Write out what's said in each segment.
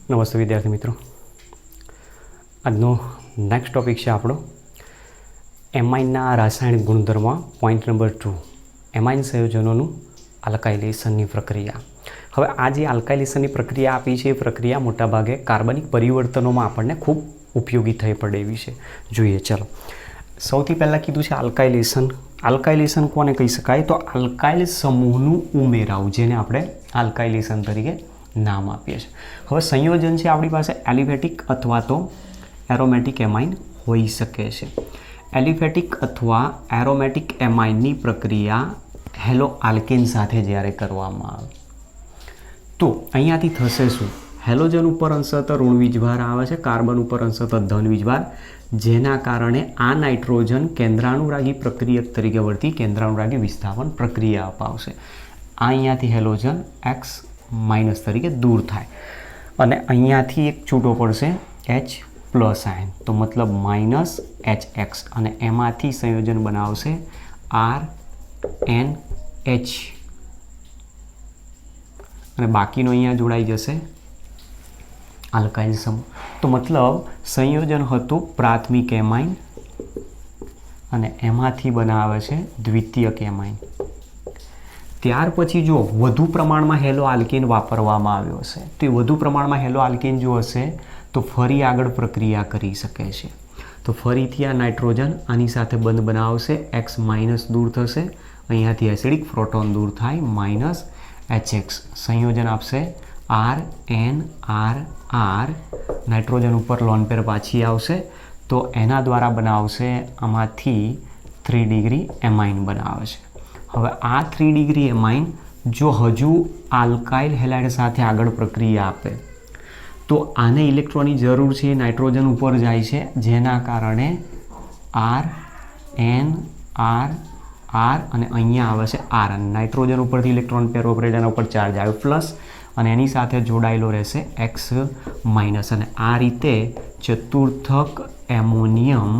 નમસ્તે વિદ્યાર્થી મિત્રો, આજનો નેક્સ્ટ ટોપિક છે આપણો એમાઇનના રાસાયણિક ગુણધર્મ. પોઈન્ટ નંબર 2, એમાઇન સંયોજનોનું આલ્કાઇલેશનની પ્રક્રિયા. હવે આ જે આલ્કાઇલેશનની પ્રક્રિયા આપી છે એ પ્રક્રિયા મોટાભાગે કાર્બનિક પરિવર્તનોમાં આપણને ખૂબ ઉપયોગી થઈ પડે એવી છે. જોઈએ ચલો, સૌથી પહેલાં કીધું છે આલ્કાઇલેશન. આલ્કાઇલેશન કોને કહી શકાય? તો આલ્કાઇલ સમૂહનું ઉમેરાવું, જેને આપણે આલ્કાઇલેશન તરીકે નામ આપીએ છીએ. હવે સંયોજન છે આપણી પાસે એલિફેટિક અથવા તો એરોમેટિક એમાઇન હોઈ શકે છે. એલિફેટિક અથવા એરોમેટિક એમાઇનની પ્રક્રિયા હેલો આલ્કેન સાથે જ્યારે કરવામાં આવે તો અહીંયાથી થશે શું? હેલોજન ઉપર અંશતઃ ઋણ વીજભાર આવે છે, કાર્બન ઉપર અંશતઃ ધન વીજભાર, જેના કારણે આ નાઇટ્રોજન કેન્દ્રાનુરાગી પ્રક્રિયક તરીકે વર્તી કેન્દ્રાનુરાગી વિસ્થાપન પ્રક્રિયા અપાવશે. આ અહીંયાથી હેલોજન X માઇનસ તરીકે દૂર થાય અને અહીંયાથી એક છૂટો પડશે H પ્લસ આયન, તો મતલબ માઇનસ HX, અને એમાંથી સંયોજન બનાવશે RNH અને બાકીનો અહીંયા જોડાઈ જશે આલ્કાઇલ સમૂહ. તો મતલબ સંયોજન હતું પ્રાથમિક એમાઇન અને એમાંથી બનાવે છે દ્વિતીયક એમાઇન. ત્યાર પછી જો વધુ પ્રમાણમાં હેલો આલ્કેન વાપરવામાં આવ્યો હશે તો એ વધુ પ્રમાણમાં હેલો આલ્કેન જો હશે તો ફરી આગળ પ્રક્રિયા કરી શકે છે. તો ફરીથી આ નાઇટ્રોજન આની સાથે બંધ બનાવશે, X માઇનસ દૂર થશે, અહીંયાથી એસિડિક પ્રોટોન દૂર થાય, માઇનસ HX, સંયોજન આપશે RNR. નાઇટ્રોજન ઉપર લોન પેર પાછી આવશે તો એના દ્વારા બનાવશે આમાંથી 3 ડિગ્રી એમાઇન બનાવે છે. હવે આ 3 ડિગ્રી એમાઇન જો હજુ આલ્કાઇલ હેલાઇડ સાથે આગળ પ્રક્રિયા આપે તો આને ઇલેક્ટ્રોનની જરૂર છે, નાઇટ્રોજન ઉપર જાય છે, જેના કારણે RNR અને અહીંયા આવે છે R, અને નાઇટ્રોજન ઉપરથી ઇલેક્ટ્રોન પેર ઓપરેટ, એના ઉપર ચાર્જ આવ્યો પ્લસ, અને એની સાથે જોડાયેલો રહેશે X માઇનસ, અને આ રીતે ચતુર્થક એમોનિયમ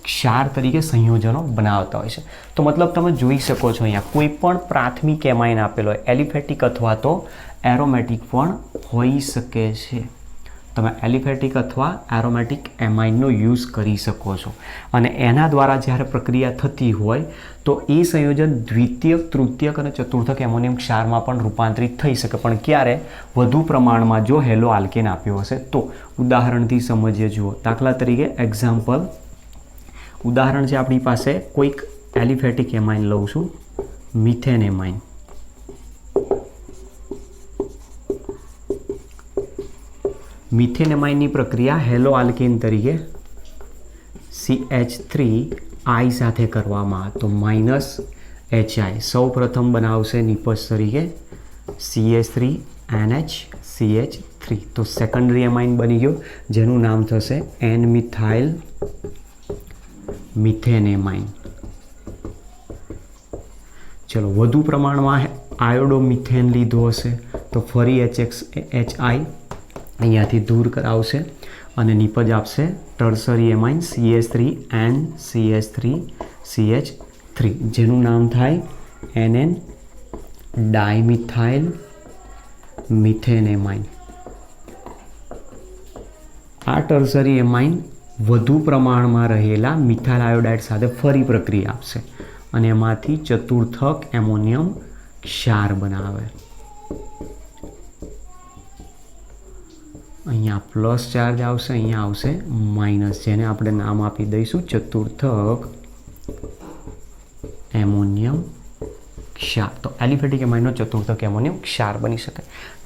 ક્ષાર તરીકે સંયોજનો બનાવતા હોય છે. તો મતલબ તમે જોઈ શકો છો અહીંયા કોઈ પણ પ્રાથમિક એમાઇન આપેલો હોય, એલિફેટિક અથવા તો એરોમેટિક પણ હોઈ શકે છે. તમે એલિફેટિક અથવા એરોમેટિક એમાઇનનો યુઝ કરી શકો છો અને એના દ્વારા જ્યારે પ્રક્રિયા થતી હોય તો એ સંયોજન દ્વિતીયક, તૃતીયક અને ચતુર્થક એમોનિયમ ક્ષારમાં પણ રૂપાંતરિત થઈ શકે. પણ ક્યારે? વધુ પ્રમાણમાં જો હેલો આલ્કેન આપ્યો હશે તો. ઉદાહરણથી સમજીએ. જુઓ, દાખલા તરીકે એક્ઝામ્પલ, ઉદાહરણ છે આપણી પાસે કોઈક એલિફેટિક એમાઇન લઉં છું, મિથેન એમાઇન. મિથેન એમાઇનની પ્રક્રિયા હેલો આલ્કેન તરીકે CH3I સાથે કરવામાં આવે તો માઇનસ HI સૌ પ્રથમ બનાવશે નિપજ તરીકે CH3NH CH3. તો સેકન્ડરી એમાઇન બની ગયો જેનું નામ થશે N-મિથાઇલ મિથેન એમાઇન. ચલો, વધુ પ્રમાણમાં આયોડોમિથેન લીધો હશે તો ફરી HI અહીંયાથી દૂર કરાવશે અને નિપજ આપશે ટર્સરી એમાઇન CH3NCH3CH3, જેનું નામ થાય NN ડાયમિથાઇલ મિથેન એમાઇન. આ ટર્સરી એમાઇન વધુ પ્રમાણમાં રહેલા મિથાઇલ આયોડાઇડ સાથે ફરી પ્રક્રિયા આપશે અને એમાંથી ચતુર્થક એમોનિયમ ક્ષાર બનાવે. અહીંયા પ્લસ ચાર્જ આવશે, અહીંયા આવશે માઇનસ, જેને આપણે નામ આપી દઈશું ચતુર્થક એમોનિયમ ક્ષાર. તો એલિફેટિક એમાઇનનો ચતુર્થક એમોનિયમ ક્ષાર બની શકે.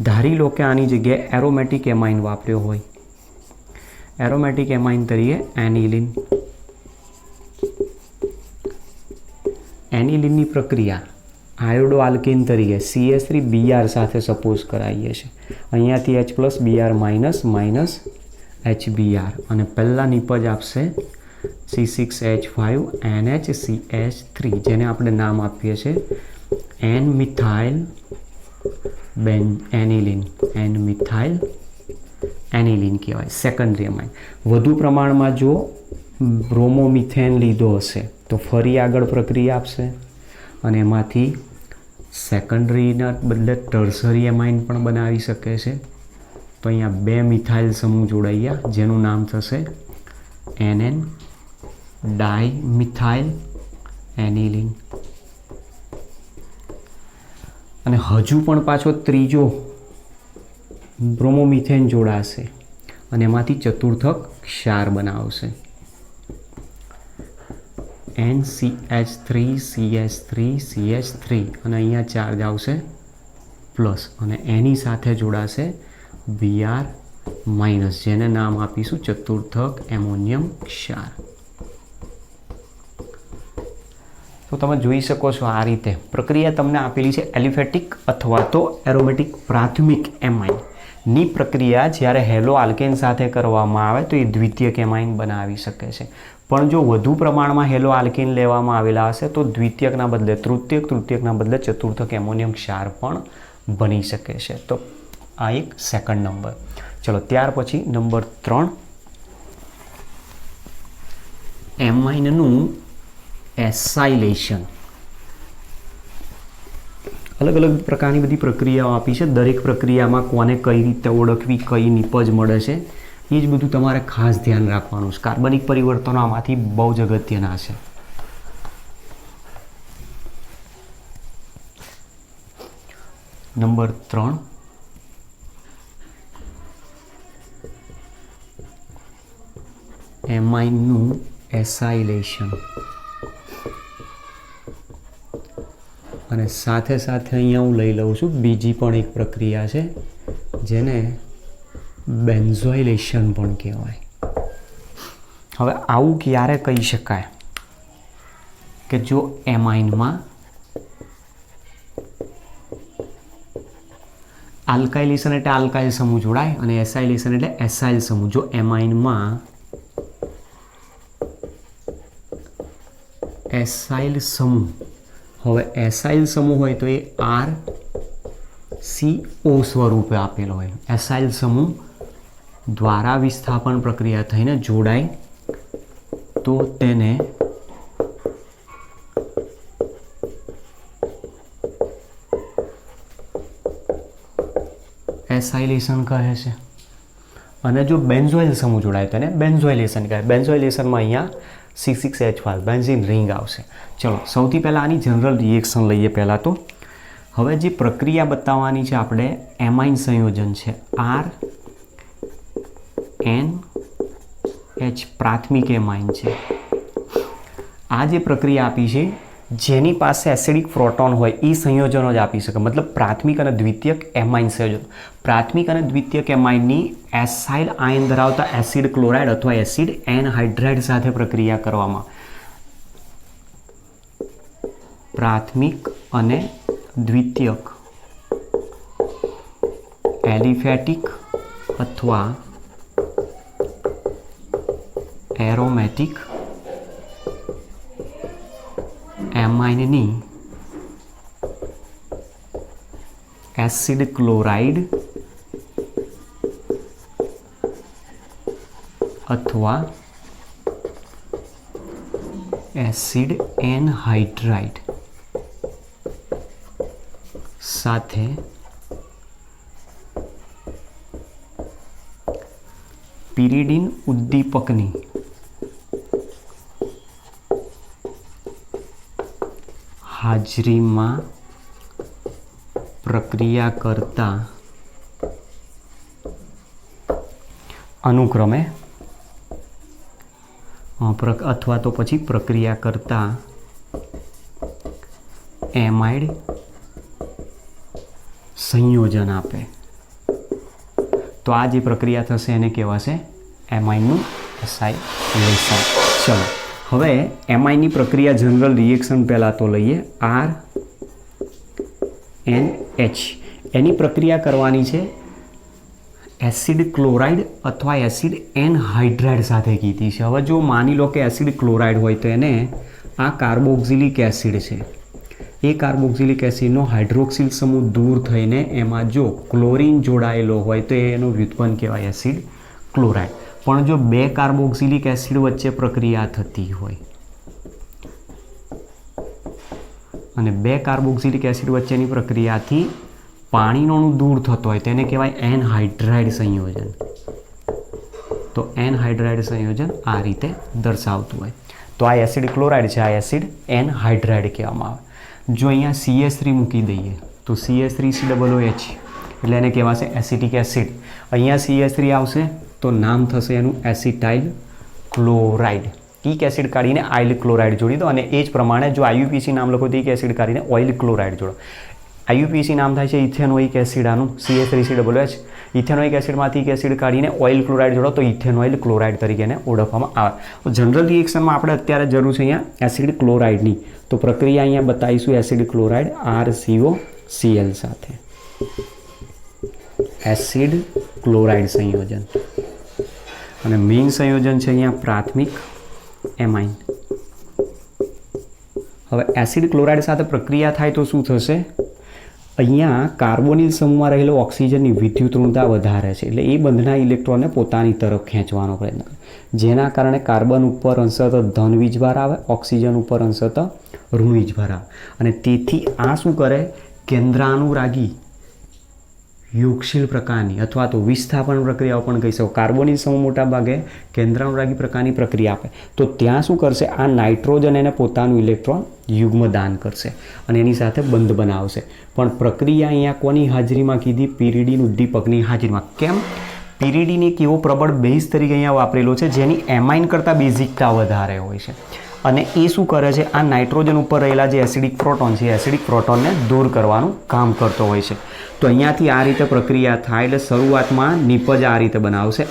ધારી લો કે આની જગ્યાએ એરોમેટિક એમાઇન વાપર્યો હોય, એરોમેટિક એમાઇન તરીકે એનિલિન. એનિલિનની પ્રક્રિયા આયોડો આલ્કેન તરીકે CH3Br સાથે સપોઝ કરાવીએ છીએ. અહીંયાથી H plus Br minus minus HBr, અને પહેલાં નિપજ આપશે C6H5NHCH3, જેને આપણે નામ આપીએ છીએ N-મિથાઇલ એનિલિન. N-મિથાઇલ એનિલિન કહેવાય સેકન્ડરી એમાઇન. વધુ પ્રમાણમાં જો બ્રોમોમિથેન લીધો હશે તો ફરી આગળ પ્રક્રિયા આપશે અને એમાંથી સેકન્ડરીના બદલે ટર્સરી એમાઇન પણ બનાવી શકે છે. તો અહીંયા 2 મિથાઇલ સમૂહ જોડાઈ ગયા જેનું નામ થશે NN ડાયમિથાઇલ એનિલિન. અને હજુ પણ પાછો ત્રીજો બ્રોમોમિથેન જોડાશે અને એમાંથી ચતુર્થક ક્ષાર બનાવશે NCH3CH3CH3 અને અહીંયા ચાર્જ આવશે પ્લસ અને એની સાથે જોડાશે Br માઇનસ જેને નામ આપીશું ચતુર્થક એમોનિયમ ક્ષાર. તો તમે જોઈ શકો છો આ રીતે પ્રક્રિયા તમને આપેલી છે એલિફેટિક અથવા તો એરોમેટિક પ્રાથમિક એમાઇનની પ્રક્રિયા જ્યારે હેલો આલ્કેન સાથે કરવામાં આવે તો એ દ્વિતીયક એમાઇન બનાવી શકે છે. પણ જો વધુ પ્રમાણમાં હેલો આલ્કેન લેવામાં આવેલા હશે તો દ્વિતીયકના બદલે તૃતીયકના બદલે ચતુર્થક એમોનિયમ ક્ષાર પણ બની શકે છે. તો આ એક સેકન્ડ નંબર. ચલો ત્યાર પછી નંબર 3 એમાઇનનું એસાઇલેશન. અલગ અલગ પ્રકારની બધી પ્રક્રિયાઓ આપી છે. દરેક પ્રક્રિયામાં કોને કઈ રીતે ઓળખવી, કઈ નિપજ મળે છે એ જ બધું તમારે ખાસ ધ્યાન રાખવાનું છે. કાર્બનિક પરિવર્તનો આમાંથી બહુ જ અગત્યના છે. નંબર 3 એમાઇનનું એસાઇલેશન. અને સાથે સાથે અહીંયા હું લઈ લઉં છું બીજી પણ એક પ્રક્રિયા છે જેને બેન્ઝોઇલેશન પણ કહેવાય. હવે આવું ક્યારે કહી શકાય કે જો એમાઇનમાં આલ્કાઇલેશન એટલે આલ્કાઇલ સમૂહ જોડાય અને એસાઇલેશન એટલે એસાઇલ સમૂહ. જો એમાઇનમાં એસાઇલ સમૂહ, હવે એસાઇલ સમૂહ હોય તો એ RCO સ્વરૂપે આપેલો હોય. એસાઇલ સમૂહ દ્વારા વિસ્થાપન પ્રક્રિયા થઈને જોડાય તો તેને એસાઇલેશન કહે છે. અને જો બેન્ઝોઇલ સમૂહ જોડાય તો એને બેન્ઝોઇલેશન કહે. બેન્ઝોઇલેશનમાં અહીંયા C6H5 બેન્ઝીન રિંગ આવશે. ચલો સૌથી પહેલાં આની જનરલ રિએક્શન લઈએ. પહેલાં તો હવે જે પ્રક્રિયા બતાવવાની છે આપણે એમાઇન સંયોજન છે RNH પ્રાથમિક એમાઇન છે. આ જે પ્રક્રિયા આપી છે જેની પાસે એસિડિક પ્રોટોન હોય એ સંયોજનો જ આપી શકે. મતલબ પ્રાથમિક અને દ્વિતીયક એમાઇન સંયોજન. પ્રાથમિક અને દ્વિતીયક એમાઇનની એસાઇલ આયન ધરાવતા એસિડ ક્લોરાઇડ અથવા એસિડ એનહાઇડ્રાઇડ સાથે પ્રક્રિયા કરવામાં પ્રાથમિક અને દ્વિતીયક એલિફેટિક અથવા એરોમેટિક એમાઇનની એસિડ ક્લોરાઇડ અથવા એસિડ એનહાઇડ્રાઇડ સાથે પિરિડીન ઉદ્દીપકની હાજરીમાં પ્રક્રિયા કરતા અનુક્રમે અથવા તો પછી પ્રક્રિયા કરતા એમાઇડ સંયોજન આપે તો આ જે પ્રક્રિયા થશે એને કહેવાશે એમાઇનનું એસાઇલેશન. ચલો હવે એમાઇનની પ્રક્રિયા જનરલ રિએક્શન પહેલાં તો લઈએ RNH. એની પ્રક્રિયા કરવાની છે એસિડ ક્લોરાઇડ અથવા એસિડ એનહાઇડ્રાઇડ સાથે કીધી છે. હવે જો માની લો કે એસિડ ક્લોરાઇડ હોય તો એને આ કાર્બોક્સિલિક એસિડ છે એ કાર્બોક્સિલિક એસિડનો હાઇડ્રોક્સિલ સમૂહ દૂર થઈને એમાં જો ક્લોરીન જોડાયેલો હોય તો એનો વ્યુત્પન્ન કહેવાય એસિડ ક્લોરાઇડ. પણ જો 2 કાર્બોક્સિલિક એસિડ વચ્ચે પ્રક્રિયા થતી હોય અને 2 કાર્બોક્સિલિક એસિડ વચ્ચેની પ્રક્રિયાથી પાણીનો અણુ દૂર થતો હોય તેને કહેવાય એનહાઇડ્રાઇડ સંયોજન. તો એનહાઇડ્રાઇડ સંયોજન આ રીતે દર્શાવતું હોય. તો આ એસિડ ક્લોરાઇડ છે, આ એસિડ એનહાઇડ્રાઇડ કહેવામાં આવે. જો અહીંયા CH3 મૂકી દઈએ તો CH3COOH એટલે એને કહેવાશે એસિટિક એસિડ. અહીંયા CH3 આવશે તો નામ થશે એનું એસિટાઇલ ક્લોરાઇડ. ઈક એસિડ કાઢીને આઇલ ક્લોરાઇડ જોડી દો અને એ જ પ્રમાણે જો IUPAC નામ લખો તો ઈક એસિડ કાઢીને ઓઇલ ક્લોરાઇડ જોડો. IUPAC નામ થાય છે ઇથેનોઇક એસિડ, આનું CH3COOH. ઇથેનોઇક એસિડમાંથી એક એસિડ કાઢીને ઓઇલ ક્લોરાઇડ જોડો તો ઇથેનોઇલ ક્લોરાઇડ તરીકે એને ઓળખવામાં આવે. જનરલ રિએક્શનમાં આપણે અત્યારે જરૂર છે અહીંયા એસિડ ક્લોરાઇડની, તો પ્રક્રિયા અહીંયા બતાવીશું એસિડ ક્લોરાઇડ RCOCl સાથે એસિડ ક્લોરાઇડ સંયોજન. અને મેઇન સંયોજન છે અહીંયા પ્રાથમિક એમાઇન. હવે એસિડ ક્લોરાઇડ સાથે પ્રક્રિયા થાય તો શું થશે? અહીંયા કાર્બોનિલ સમૂહમાં રહેલો ઓક્સિજનની વિદ્યુત ઋણતા વધારે છે, એટલે એ બંધના ઇલેક્ટ્રોનને પોતાની તરફ ખેંચવાનો પ્રયત્ન કરે, જેના કારણે કાર્બન ઉપર અંશતઃ ધન વીજભાર આવે, ઓક્સિજન ઉપર અંશતઃ ઋણ વીજભાર આવે. અને તેથી આ શું કરે? કેન્દ્રાનુરાગી યોગશીલ પ્રકારની અથવા તો વિસ્થાપન પ્રક્રિયાઓ પણ કહી શકો. કાર્બોનિલ સમૂહ મોટા ભાગે કેન્દ્રાનુરાગી પ્રકારની પ્રક્રિયા આપે, તો ત્યાં શું કરશે? આ નાઇટ્રોજન એને પોતાનું ઇલેક્ટ્રોન યુગ્મ દાન કરશે અને એની સાથે બંધ બનાવશે. પણ પ્રક્રિયા અહીંયા કોની હાજરીમાં કીધી? પિરિડીન ઉદ્દીપકની હાજરીમાં. કેમ? પિરિડીન એક એવો પ્રબળ બેઝ તરીકે અહીંયા વાપરેલો છે જેની એમાઇન કરતાં બેઝિકતા વધારે હોય છે. અને એ શું કરે છે? આ નાઇટ્રોજન ઉપર રહેલા જે એસિડિક પ્રોટોન છે, એસિડિક પ્રોટોનને દૂર કરવાનું કામ કરતો હોય છે. તો અહીંયાથી આ રીતે પ્રક્રિયા થાય એટલે શરૂઆતમાં નિપજ આ રીતે બનાવશે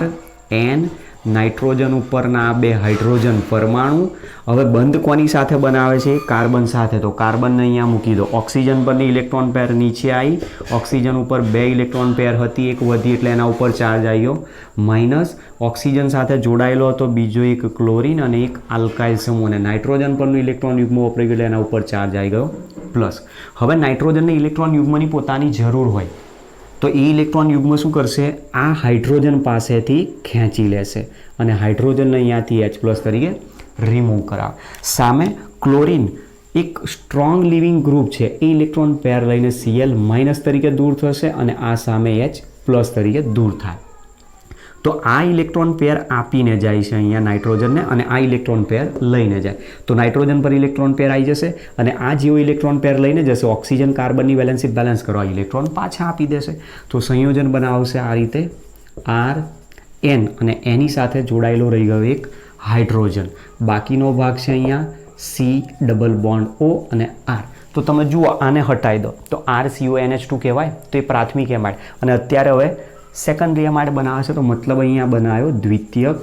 RN, નાઇટ્રોજન ઉપરના 2 હાઇડ્રોજન પરમાણુ. હવે બંધ કોની સાથે બનાવે છે? કાર્બન સાથે. તો કાર્બનને અહીંયા મૂકી દો. ઓક્સિજન પરની ઇલેક્ટ્રોન પેર નીચે આવી, ઓક્સિજન ઉપર 2 ઇલેક્ટ્રોન પેર હતી, એક વધી એટલે એના ઉપર ચાર્જ આવ્યો માઇનસ. ઓક્સિજન સાથે જોડાયેલો હતો બીજો એક ક્લોરીન અને એક આલ્કાઇલ સમૂહ, અને નાઇટ્રોજન પરનું ઇલેક્ટ્રોન યુગ્મ વપરાઈ ગયું એટલે એના ઉપર ચાર્જ આવી ગયો પ્લસ. હવે નાઇટ્રોજનને ઇલેક્ટ્રોન યુગ્મની પોતાની જરૂર હોય તો એ ઇલેક્ટ્રોન યુગ્મ શું કરશે? આ હાઇડ્રોજન પાસેથી ખેંચી લેશે અને હાઇડ્રોજનને અહીંયાથી H+ તરીકે રિમૂવ કરાવે. સામે ક્લોરીન એક સ્ટ્રોંગ લિવિંગ ગ્રુપ છે, એ ઇલેક્ટ્રોન પેર લઈને Cl- તરીકે દૂર થશે અને આ સામે H+ તરીકે દૂર થાય. તો આ ઇલેક્ટ્રોન પેર આપીને જાય છે અહીંયા નાઇટ્રોજનને અને આ ઇલેક્ટ્રોન પેર લઈને જાય. તો નાઇટ્રોજન પર ઇલેક્ટ્રોન પેર આવી જશે અને આ જેવો ઇલેક્ટ્રોન પેર લઈને જશે, ઓક્સિજન કાર્બનની વેલેન્સી બેલેન્સ કરવા ઇલેક્ટ્રોન પાછા આપી દેશે. તો સંયોજન બનાવશે આ રીતે RN અને એની સાથે જોડાયેલો રહી ગયો એક હાઇડ્રોજન. બાકીનો ભાગ છે અહીંયા C+O અને R. તો તમે જુઓ, આને હટાવી દો તો RCONH2 કહેવાય, તો એ પ્રાથમિક એમાઇડ. અને અત્યારે હવે સેકન્ડરી એમાઇડ બનાવે છે, તો મતલબ અહીંયા બનાવ્યો દ્વિતીયક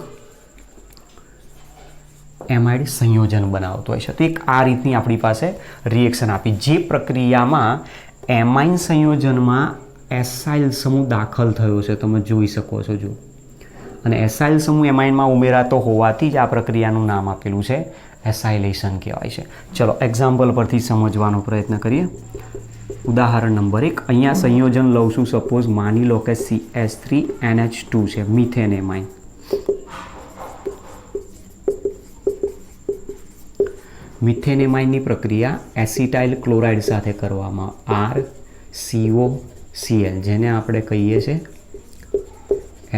એમાઇડ સંયોજન બનાવતો હોય છે. તો એક આ રીતની આપણી પાસે રિએક્શન આપી, જે પ્રક્રિયામાં એમાઇન સંયોજનમાં એસાઇલ સમૂહ દાખલ થયો છે, તમે જોઈ શકો છો. જો અને એસાઇલ સમૂહ એમાઇનમાં ઉમેરાતો હોવાથી જ આ પ્રક્રિયાનું નામ આપેલું છે એસાઇલેશન કહેવાય છે. ચલો એક્ઝામ્પલ પરથી સમજવાનો પ્રયત્ન કરીએ. ઉદાહરણ નંબર 1, અહીંયા સંયોજન લઉં છું. સપોઝ માની લો કે CH3NH2 છે, મિથેન એમાઇન. મિથેન એમાઇનની પ્રક્રિયા એસિટાઇલ ક્લોરાઇડ સાથે કરવામાં RCOCl, જેને આપણે કહીએ છીએ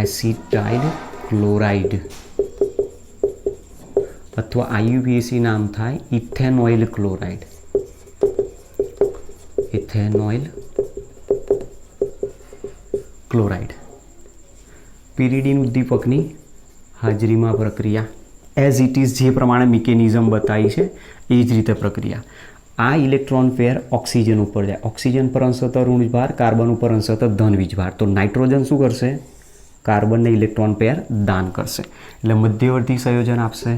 એસિટાઇલ ક્લોરાઇડ, અથવા IUPAC નામ થાય ઇથેનોઇલ ક્લોરાઇડ. ઇથેનોઇલ ક્લોરાઇડ પિરિડીન ઉદ્દીપકની હાજરીમાં પ્રક્રિયા એઝ ઇટ ઇઝ જે પ્રમાણે મિકેનિઝમ બતાવી છે એ જ રીતે પ્રક્રિયા. આ ઇલેક્ટ્રોન પેર ઓક્સિજન ઉપર જાય, ઓક્સિજન પર અંશતઃ ઋણ વીજભાર, કાર્બન ઉપર અંશતઃ ધન વીજભાર. તો નાઇટ્રોજન શું કરશે? કાર્બનને ઇલેક્ટ્રોન પેર દાન કરશે એટલે મધ્યવર્તી સંયોજન આપશે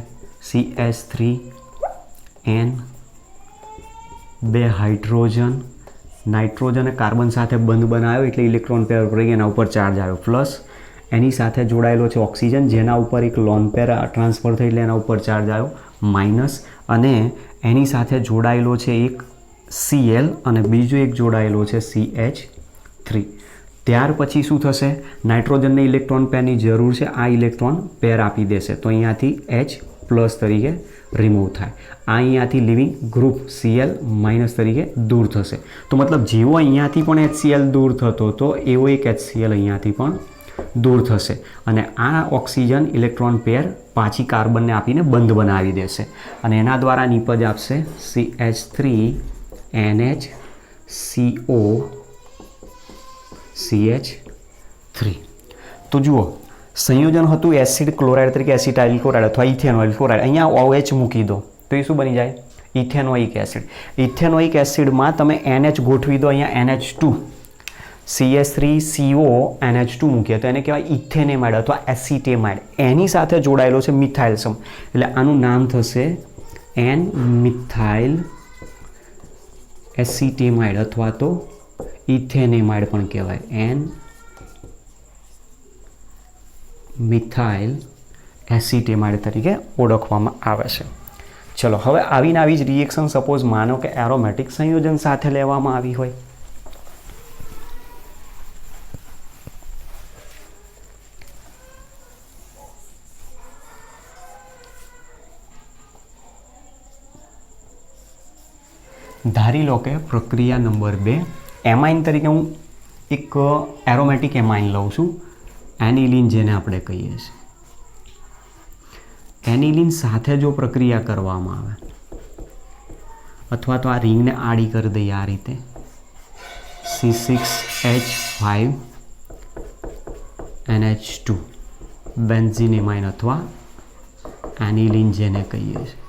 CH3N, 2 હાઇડ્રોજન, નાઇટ્રોજન અને કાર્બન સાથે બંધ બનાવ્યો એટલે ઇલેક્ટ્રોન પેર ઉપર એના ઉપર ચાર્જ આવ્યો પ્લસ. એની સાથે જોડાયેલો છે ઓક્સિજન, જેના ઉપર એક લોન પેર ટ્રાન્સફર થઈ એટલે એના ઉપર ચાર્જ આવ્યો માઇનસ. અને એની સાથે જોડાયેલો છે એક Cl અને બીજો એક જોડાયેલો છે CH3. ત્યાર પછી શું થશે? નાઇટ્રોજનને ઇલેક્ટ્રોન પેરની જરૂર છે, આ ઇલેક્ટ્રોન પેર આપી દેશે તો અહીંયાથી H+ પ્લસ તરીકે રિમૂવ થાય. આ અહીંયાથી લિવિંગ ગ્રુપ Cl માઇનસ તરીકે દૂર થશે. તો મતલબ જેવો અહીંયાથી પણ HCl દૂર થતો હતો એવો એક HCl અહીંયાથી પણ દૂર થશે અને આ ઓક્સિજન ઇલેક્ટ્રોન પેર પાછી કાર્બનને આપીને બંધ બનાવી દેશે અને એના દ્વારા નિપજ આપશે CH3NHCO CH3. તો જુઓ સંયોજન હતું એસિડ ક્લોરાઇડ તરીકે એસિટાઇલ ક્લોરાઇડ અથવા ઇથેનોઇલ ક્લોરાઇડ. અહીંયા OH મૂકી દો તો એ શું બની જાય? Ethanoic acid. ઇથેનોઇક એસિડમાં તમે NH ગોઠવી દો, અહીંયા NH2 CH3CO NH2 મૂકીએ તો એને કહેવાય ઇથેનેમાઇડ અથવા એસિટેમાઇડ. એની સાથે જોડાયેલો છે મિથાઇલ સમ એટલે આનું નામ થશે N મિથાઇલ એસિટેમાઇડ અથવા તો ઇથેનેમાઇડ પણ કહેવાય. N મિથાઇલ એસિટેમાઇડ તરીકે ઓળખવામાં આવે છે. ચલો હવે આવીને આવી જ રિએક્શન સપોઝ માનો કે એરોમેટિક સંયોજન સાથે લેવામાં આવી હોય. ધારી લો કે પ્રક્રિયા નંબર 2 એમાઇન તરીકે હું એક એરોમેટિક એમાઇન લઉં છું, એનિલિન જેને આપણે કહીએ છીએ. એનિલિન સાથે જો પ્રક્રિયા કરવામાં આવે અથવા તો આ રિંગને આડી કરી દઈએ આ રીતે C6H5NH2 બેન્ઝીન એમાઇન અથવા એનિલિન જેને કહીએ છીએ.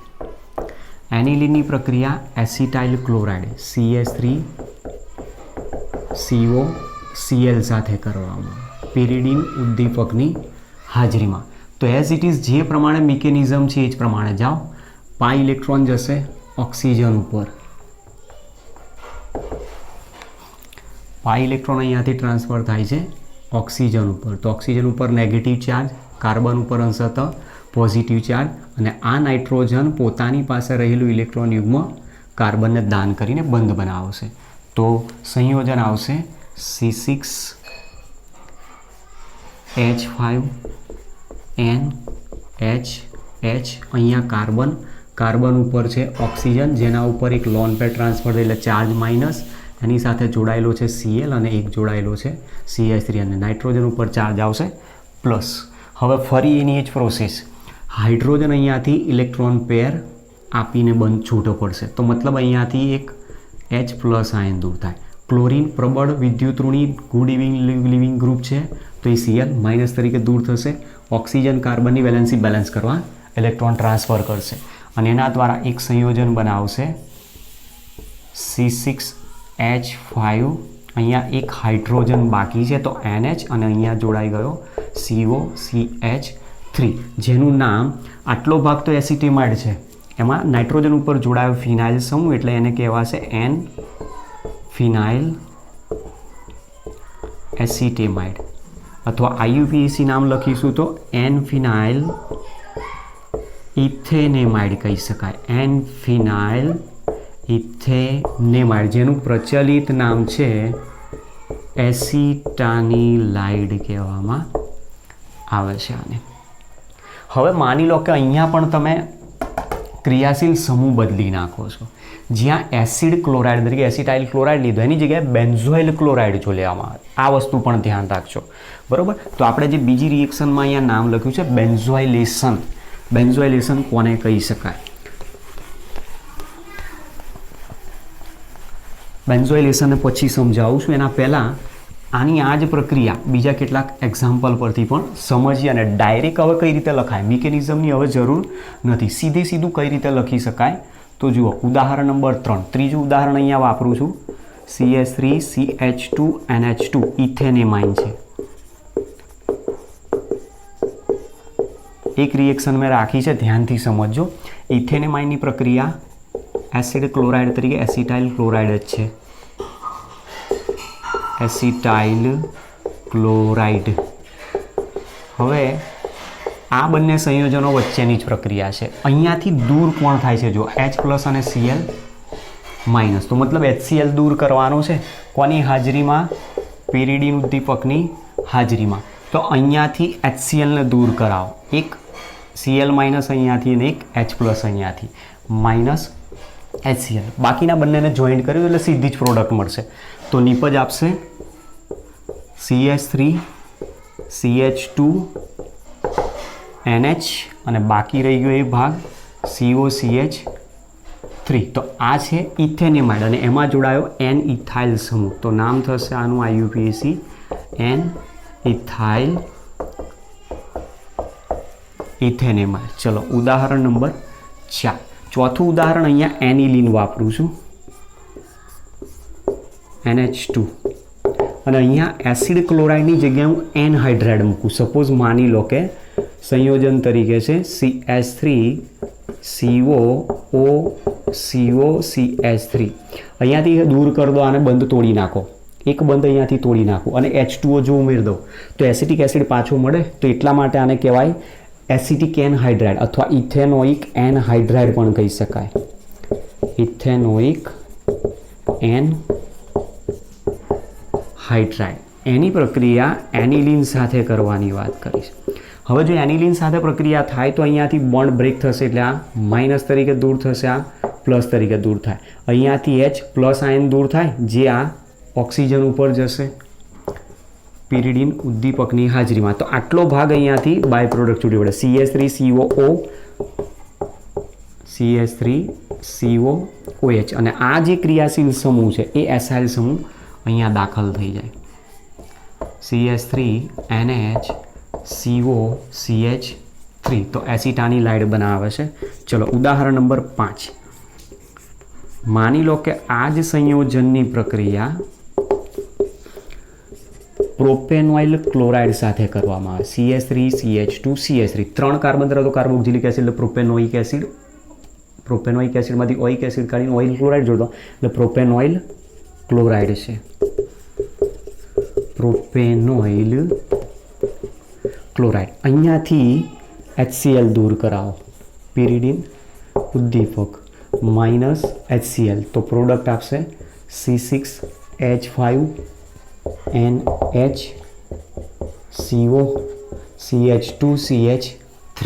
એનિલિનની પ્રક્રિયા એસિટાઇલ ક્લોરાઇડ CH3COCl સાથે કરવામાં પેરિડીન ઉદ્દીપકની હાજરીમાં. તો એઝ ઇટ ઇઝ જે પ્રમાણે મિકેનિઝમ છે એ જ પ્રમાણે જાઓ. પાઈ ઇલેક્ટ્રોન જશે ઓક્સિજન ઉપર, પાઈ ઇલેક્ટ્રોન અહીંયાથી ટ્રાન્સફર થાય છે ઓક્સિજન ઉપર. તો ઓક્સિજન ઉપર નેગેટિવ ચાર્જ, કાર્બન ઉપર અંશતઃ પોઝિટિવ ચાર્જ અને આ નાઇટ્રોજન પોતાની પાસે રહેલું ઇલેક્ટ્રોન યુગ્મ કાર્બનને દાન કરીને બંધ બનાવશે. તો સંયોજન આવશે C6H5NH. અહીંયા કાર્બન ઉપર છે ઓક્સિજન જેના ઉપર એક લોન પેર ટ્રાન્સફર એટલે ચાર્જ માઇનસ, એની સાથે જોડાયેલો છે Cl અને એક જોડાયેલો છે CH3 અને નાઇટ્રોજન ઉપર ચાર્જ આવશે પ્લસ. હવે ફરી એની જ પ્રોસેસ, હાઇડ્રોજન અહીંયાથી ઇલેક્ટ્રોન પેર આપીને બંધ છૂટો પડશે. તો મતલબ અહીંયાથી એક H પ્લસ આયન દૂર થાય. ક્લોરીન પ્રબળ વિદ્યુતઋણી ગુડ લિવિંગ ગ્રુપ છે તો એ Cl માઇનસ તરીકે દૂર થશે. ઓક્સિજન કાર્બનની વેલેન્સી બેલેન્સ કરવા ઇલેક્ટ્રોન ટ્રાન્સફર કરશે અને એના દ્વારા એક સંયોજન બનાવશે C6H5. અહીંયા એક હાઇડ્રોજન બાકી છે તો NH અને અહીંયા જોડાઈ ગયો COCH3 જેનું નામ, આટલો ભાગ તો એસિટેમાઇડ છે, એમાં નાઇટ્રોજન ઉપર જોડાયો ફિનાઇલ સમૂહ એટલે એને કહેવાશે N ફિનાઇલ એસિટેમાઇડ અથવા IUPAC નામ લખીશું તો N ફિનાઇલ ઇથેનેમાઇડ કહી શકાય. N ફિનાઇલ ઇથેનેમાઇડ જેનું પ્રચલિત નામ છે એસિટાનિલાઇડ કહેવામાં આવે છે આને. હવે માની લો કે અહીંયા પણ તમે ક્રિયાશીલ સમૂહ બદલી નાખો છો. જ્યાં એસિડ ક્લોરાઇડ તરીકે એસિટાઇલ ક્લોરાઇડ લીધો એની જગ્યાએ બેન્ઝોઇલ ક્લોરાઇડ જો લેવામાં આવે, આ વસ્તુ પણ ધ્યાન રાખજો. બરાબર, તો આપણે જે બીજી રિએક્શનમાં અહીંયા નામ લખ્યું છે બેન્ઝોઇલેશન. બેન્ઝોઇલેશન કોને કહી શકાય? બેન્ઝોઇલેશનને પછી સમજાવું છું. એના પહેલાં આની આ જ પ્રક્રિયા બીજા કેટલાક એક્ઝામ્પલ પરથી પણ સમજીએ અને ડાયરેક્ટ હવે કઈ રીતે લખાય, મિકેનિઝમની હવે જરૂર નથી, સીધું કઈ રીતે લખી શકાય. તો જુઓ ઉદાહરણ નંબર 3, ત્રીજું ઉદાહરણ અહીંયા વાપરું છું. CH3CH2NH2 ઇથેનેમાઇન છે. એક રિએક્શન મેં રાખી છે, ધ્યાનથી સમજજો. ઇથેનેમાઇનની પ્રક્રિયા એસિડ ક્લોરાઇડ તરીકે એસિટાઇલ ક્લોરાઇડ જ છે, એસિટાઇલ ક્લોરાઇડ. હવે આ બંને સંયોજનો વચ્ચેની જ પ્રક્રિયા છે. અહીંયાથી દૂર કોણ થાય છે? જો H પ્લસ અને Cl માઇનસ. તો મતલબ HCl દૂર કરવાનો છે કોની હાજરીમાં? પેરિડીન ઉદ્દીપકની હાજરીમાં. તો અહીંયાથી HClને દૂર કરાવો. એક Cl માઇનસ અહીંયાથી અને એક H પ્લસ અહીંયાથી માઇનસ HCl, બાકીના બંનેને જોઈન્ટ કર્યું એટલે સીધી જ પ્રોડક્ટ મળશે. તો નિપજ આપશે CH3 CH2 NH અને બાકી રહી ગયો એ ભાગ COCH3. તો આ છે ઇથેનેમાઇડ અને એમાં જોડાયો N ઇથાઇલ સમૂહ. તો નામ થશે આનું IUPAC N ઇથાઇલ ઇથેનેમાઇડ. ચલો ઉદાહરણ નંબર 4. ચોથું ઉદાહરણ અહીંયા એનિલીન વાપરું છું, NH2, અને અહીંયા એસિડ ક્લોરાઇડની જગ્યાએ હું એનહાઇડ્રાઇડ મૂકું. સપોઝ માની લો કે સંયોજન તરીકે છે CH3COOCOCH3. અહીંયાથી દૂર કરી દો, આને બંધ તોડી નાખો, એક બંધ અહીંયાથી તોડી નાખો અને H2O જો ઉમેરી દો તો એસિટિક એસિડ પાછો મળે. તો એટલા માટે આને કહેવાય એસિટિક એનહાઇડ્રાઇડ અથવા ઇથેનોઇક એનહાઇડ્રાઇડ પણ કહી શકાય. Ethanoic anhydride. એની પ્રક્રિયા એનિલીન સાથે કરવાની વાત કરીશ. હવે જો એનિલીન સાથે પ્રક્રિયા થાય તો અહીંયાથી બોન્ડ બ્રેક થશે એટલે આ માઇનસ તરીકે દૂર થશે, આ પ્લસ તરીકે દૂર થાય. અહીંયાથી H પ્લસ આયન દૂર થાય જે આ ઓક્સિજન ઉપર જશે પિરિડીન ઉદ્દીપકની હાજરીમાં. તો આટલો ભાગ અહીંયાથી બાય પ્રોડક્ટ છૂટી પડે CH3COO CH3COOH અને આ જે ક્રિયાશીલ સમૂહ છે એ એસાઇલ સમૂહ અહીંયા દાખલ થઈ જાય CH3NH COCH3. તો એસિટાની લાઇડ બનાવે છે. ચલો ઉદાહરણ નંબર 5. માની લો કે આ જ સંયોજનની પ્રક્રિયા પ્રોપેનોઇલ ક્લોરાઇડ સાથે કરવામાં આવે. CH3CH2CH3 3 કાર્બન ધરાવતો કાર્બોક્સિલિક એસિડ એટલે પ્રોપેનોઇક એસિડ. પ્રોપેનોઇક એસિડમાંથી ઓઇક એસિડ કાઢીને ઓઇલ ક્લોરાઇડ જોડો એટલે પ્રોપેનોઇલ ક્લોરાઇડ છે. પ્રોપેનોઇલ ક્લોરાઇડ. અહીંયાથી HCl દૂર કરાવો, પિરિડીન ઉદ્દીપક માઇનસ HCl. તો પ્રોડક્ટ આપશે C6H5NH CO CH2CH3.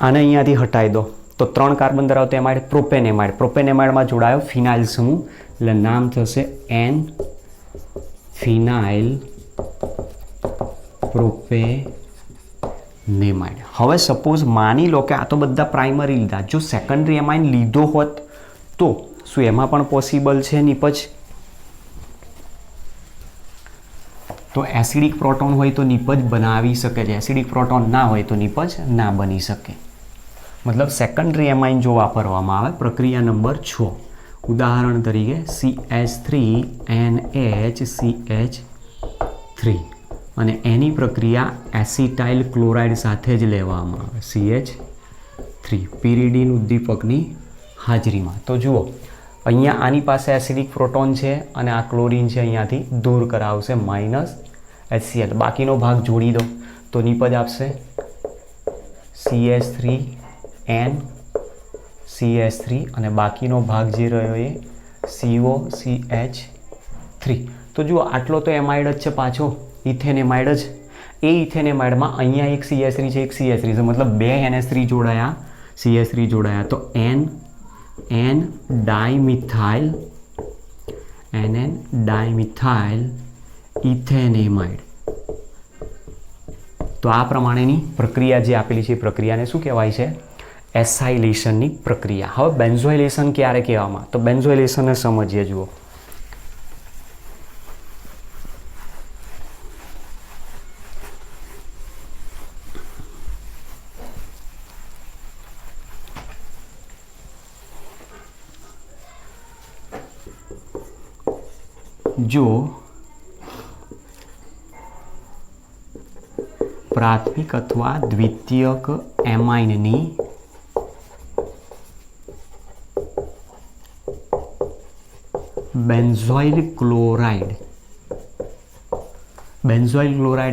આને અહીંયાથી હટાવી દો તો 3 કાર્બન ધરાવતો એમાઇડ પ્રોપેનેમાઇડ. પ્રોપેનેમાઇડમાં જોડાયો ફિનાઇલ સમૂહ એટલે નામ થશે N ફિનાઇલ પ્રોપેનેમાઇડ. હવે સપોઝ માની લો કે આ તો બધા પ્રાઇમરી લીધા, જો સેકન્ડરી એમાઇન લીધો હોત તો શું એમાં પણ પોસિબલ છે નિપજ? તો એસિડિક પ્રોટોન હોય તો નિપજ બનાવી શકે છે, એસિડિક પ્રોટોન ના હોય તો નિપજ ના બની શકે. મતલબ સેકન્ડરી એમાઇન જો વાપરવામાં આવે. પ્રક્રિયા નંબર 6. ઉદાહરણ તરીકે CH3NHCH3 અને એની પ્રક્રિયા એસિટાઇલ ક્લોરાઇડ સાથે જ લેવામાં આવે CH3 પિરિડીન ઉદ્દીપકની હાજરીમાં. તો જુઓ અહીંયા આની પાસે એસિડિક પ્રોટોન છે અને આ ક્લોરીન છે અહીંયાથી દૂર કરાવશે માઇનસ HCl. બાકીનો ભાગ જોડી દો તો નિપજ આપશે CH3N CH3 અને બાકીનો ભાગ જે રહ્યો એ COCH3. તો જુઓ આટલો તો એમાઇડ જ છે, પાછો ઇથેનેમાઇડ જ. એ ઇથેનેમાઇડમાં અહીંયા એક CH3 છે, એક CH3 છે, મતલબ 2 NH3 જોડાયા, CH3 જોડાયા. તો N ડાયમિથાઇલ ઇથેનેમાઇડ. તો આ પ્રમાણેની પ્રક્રિયા જે આપેલી છે એ પ્રક્રિયાને શું કહેવાય છે? એસાઇલેશનની પ્રક્રિયા. હવે બેન્ઝોઇલેશન ક્યારે કહેવામાં? તો બેન્ઝોઇલેશનને સમજીએ. જુઓ જો પ્રાથમિક અથવા દ્વિતીયક એમાઇનની બેન્ઝોઇલ ક્લોરાઇડ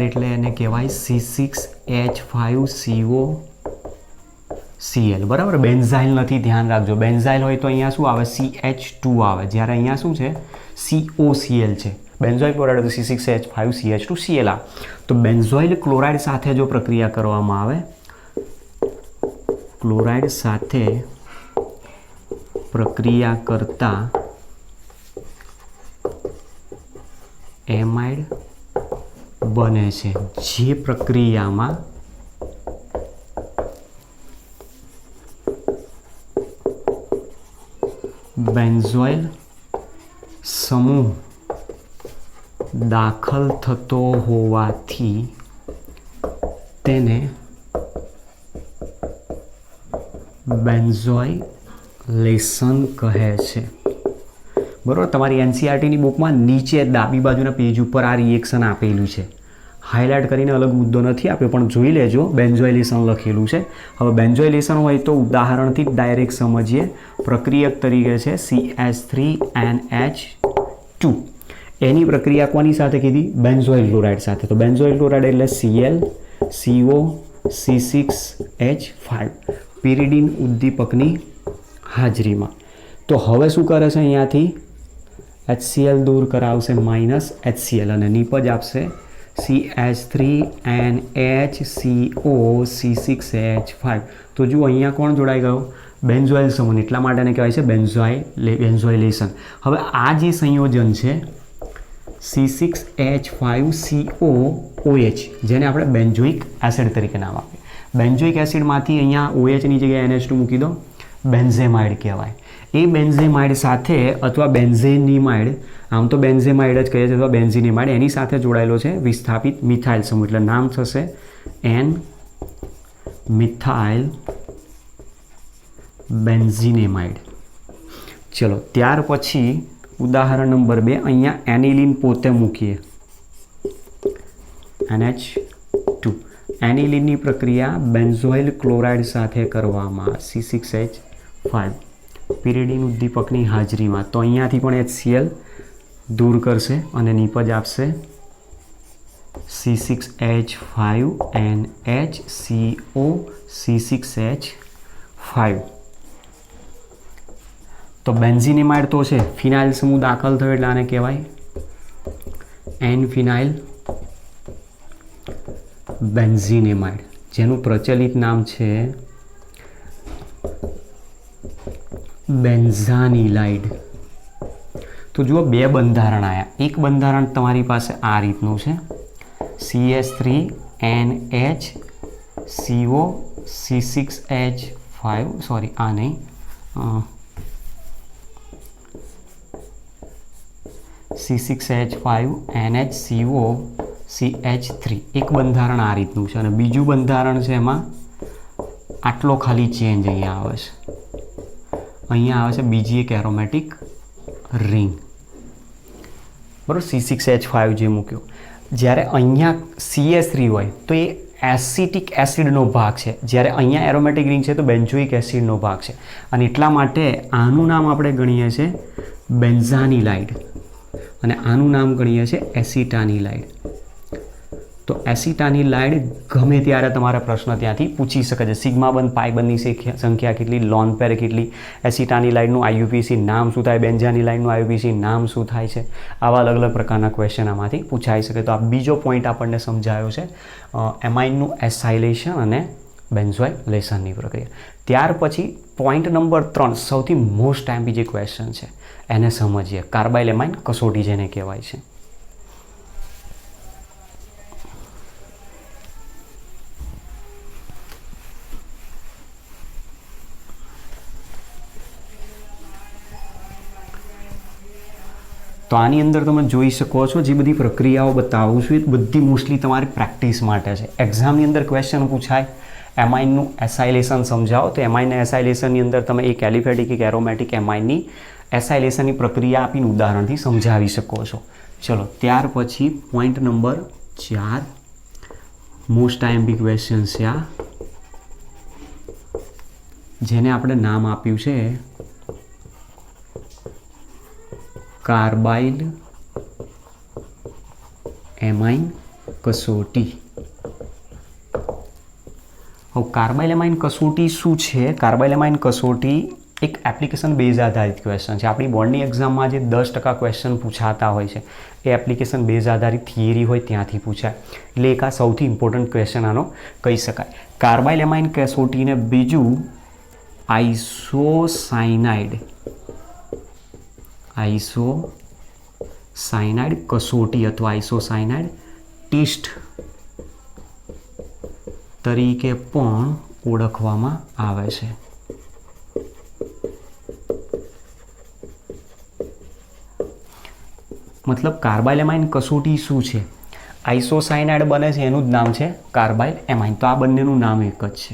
એટલે એને કહેવાય C6H5COCl. બરાબર, બેન્ઝાઇલ નથી, ધ્યાન રાખજો. બેન્ઝાઇલ હોય તો અહીંયા શું આવે? CH2 આવે, જ્યારે અહીંયા શું છે? COCl છે. બેન્ઝોઇલ ક્લોરાઇડ તો C6H5CH2Cl આવે. તો બેન્ઝોઇલ ક્લોરાઇડ સાથે જો પ્રક્રિયા કરવામાં આવે ક્લોરાઇડ સાથે પ્રક્રિયા કરતા એમાઇડ બને છે, જે પ્રક્રિયામાં બેન્ઝોઇલ સમૂહ દાખલ થતો હોવાથી તેને બેન્ઝોઇલેશન કહે છે. બરાબર, તમારી એનસીઈઆરટીની બુકમાં નીચે ડાબી બાજુના પેજ ઉપર આ રિએક્શન આપેલું છે. હાઇલાઇટ કરીને અલગ મુદ્દો નથી આપ્યો, પણ જોઈ લેજો, બેન્ઝોઇલેશન લખેલું છે. હવે બેન્ઝોઇલેશન હોય તો ઉદાહરણથી જ ડાયરેક્ટ સમજીએ. પ્રક્રિયક તરીકે છે CH3NH2. એની પ્રક્રિયા કોની સાથે કીધી? બેન્ઝોઇલ ક્લોરાઇડ સાથે. તો બેન્ઝોઇલ ક્લોરાઇડ એટલે Cl CO C6H5 પિરિડીન ઉદ્દીપકની હાજરીમાં. તો હવે શું કરે છે? અહીંયાથી HCl દૂર કરાવશે -HCl અને નીપજ આપશે CH3NHCO C6H5. તો જુઓ અહીંયા કોણ જોડાઈ ગયો? બેન્ઝોઇલ સમૂહ. એટલા માટે એને કહેવાય છે બેન્ઝોઇલેશન. હવે આ જે સંયોજન છે C6H5COOH, જેને આપણે બેન્ઝોઇક એસિડ તરીકે નામ આપીએ. બેન્ઝોઇક એસિડમાંથી અહીંયા OHની જગ્યાએ NH2 મૂકી દો, બેન્ઝેમાઇડ કહેવાય. એ બેન્ઝેમાઇડ સાથે અથવા બેન્ઝેનિમાઇડ, આમ તો બેન્ઝેમાઇડ જ કહીએ છીએ અથવા બેન્ઝિનિમાઇડ, એની સાથે જોડાયેલો છે વિસ્થાપિત મિથાઇલ સમૂહ. એટલે નામ થશે N મિથાઇલ બેન્ઝિનેમાઇડ. ચલો, ત્યાર પછી ઉદાહરણ નંબર 2, અહીંયા એનિલિન પોતે મૂકીએ NH2. એનિલિનની પ્રક્રિયા બેન્ઝોઇલ ક્લોરાઇડ સાથે કરવામાં C6H5 પિરિડીન ઉદ્દીપકની હાજરીમાં. તો અહીંયાથી પણ HCl દૂર કરશે અને નીપજ આપશે C6H5NHCO C6H5. તો બેન્ઝિનેમાઇડ તો છે, ફિનાઇલ સમૂહ દાખલ થયો એટલે આને કહેવાય N ફિનાઇલ બેન્ઝિનેમાઇડ, જેનું પ્રચલિત નામ છે બેન્ઝાનિલાઇડ. તો જુઓ, બે બંધારણ આવ્યા. એક બંધારણ તમારી પાસે આ રીતનું છે CH3NHCO C6H5, સોરી આ નહીં, C6H5NHCO CH3. એક બંધારણ આ રીતનું છે અને બીજું બંધારણ છે એમાં આટલો ખાલી ચેન્જ અહીંયા આવે છે. અહીંયા આવે છે બીજી એક એરોમેટિક રિંગ. બરાબર, C6H5 જે મૂક્યો. જ્યારે અહીંયા CH3 હોય તો એ એસિટિક એસિડનો ભાગ છે, જ્યારે અહીંયા એરોમેટિક રિંગ છે તો બેન્ઝોઇક એસિડનો ભાગ છે. અને એટલા માટે આનું નામ આપણે ગણીએ છીએ બેન્ઝાનિલાઇડ અને આનું નામ ગણીએ છીએ એસિટાનિલાઇડ. તો એસિટાનિલાઇડ ગમે ત્યારે તમારે પ્રશ્ન ત્યાંથી પૂછી શકે છે. સિગ્મા બંધ પાઈ બંધની સંખ્યા કેટલી, લોન પેર કેટલી, એસિટાનિલાઇડનું IUPAC નામ શું થાય, બેન્ઝાનિલાઇડનું IUPAC નામ શું થાય છે, આવા અલગ અલગ પ્રકારના ક્વેશ્ચન આમાંથી પૂછાઈ શકે. તો આ બીજો પોઈન્ટ આપણને સમજાયો છે એમાઇનનું એસાઇલેશન અને બેન્ઝોઇલેશનની પ્રક્રિયા. ત્યાર પછી પોઈન્ટ નંબર 3, સૌથી મોસ્ટ એમ્પી જે ક્વેશ્ચન છે એને સમજીએ. કાર્બાઇલ એમાઇન કસોટી જેને કહેવાય છે. તો આની અંદર તમે જોઈ શકો છો જે બધી પ્રક્રિયાઓ બતાવું છું એ બધી મોસ્ટલી તમારી પ્રેક્ટિસ માટે છે. એક્ઝામની અંદર ક્વેશ્ચન પૂછાય એમાઇનનું એસાઇલેશન સમજાવો, તો એમાઇનના એસાઇલેશનની અંદર તમે એક એલિફેટિક એક એરોમેટિક એમાઇનની એસાઇલેશનની પ્રક્રિયા આપીને ઉદાહરણથી સમજાવી શકો છો. ચલો, ત્યાર પછી point number 4, most IMP question છે આ, જેને આપણે નામ આપ્યું છે કાર્બાઇલ એમાઇન કસોટી. હવે કાર્બાઇલ એમાઇન કસોટી શું છે? કાર્બાઇલ એમાઇન કસોટી એક એપ્લિકેશન બેઝ આધારિત ક્વેશ્ચન છે. આપણી બોર્ડની એક્ઝામમાં જે 10% ક્વેશ્ચન પૂછાતા હોય છે એ એપ્લિકેશન બેઝ આધારિત થિયરી હોય ત્યાંથી પૂછાય. એટલે એક આ સૌથી ઇમ્પોર્ટન્ટ ક્વેશ્ચન આનો કહી શકાય. કાર્બાઇલ એમાઇન કસોટી ને બીજું આઇસોસાયનાઇડ કસોટી અથવા આઇસોસાયનાઇડ ટેસ્ટ તરીકે પણ ઓળખવામાં આવે છે. મતલબ કાર્બાઇલ એમાઇન કસોટી શું છે? આઇસોસાયનાઇડ બને છે એનું જ નામ છે કાર્બાઇલ એમાઇન. તો આ બંનેનું નામ એક જ છે.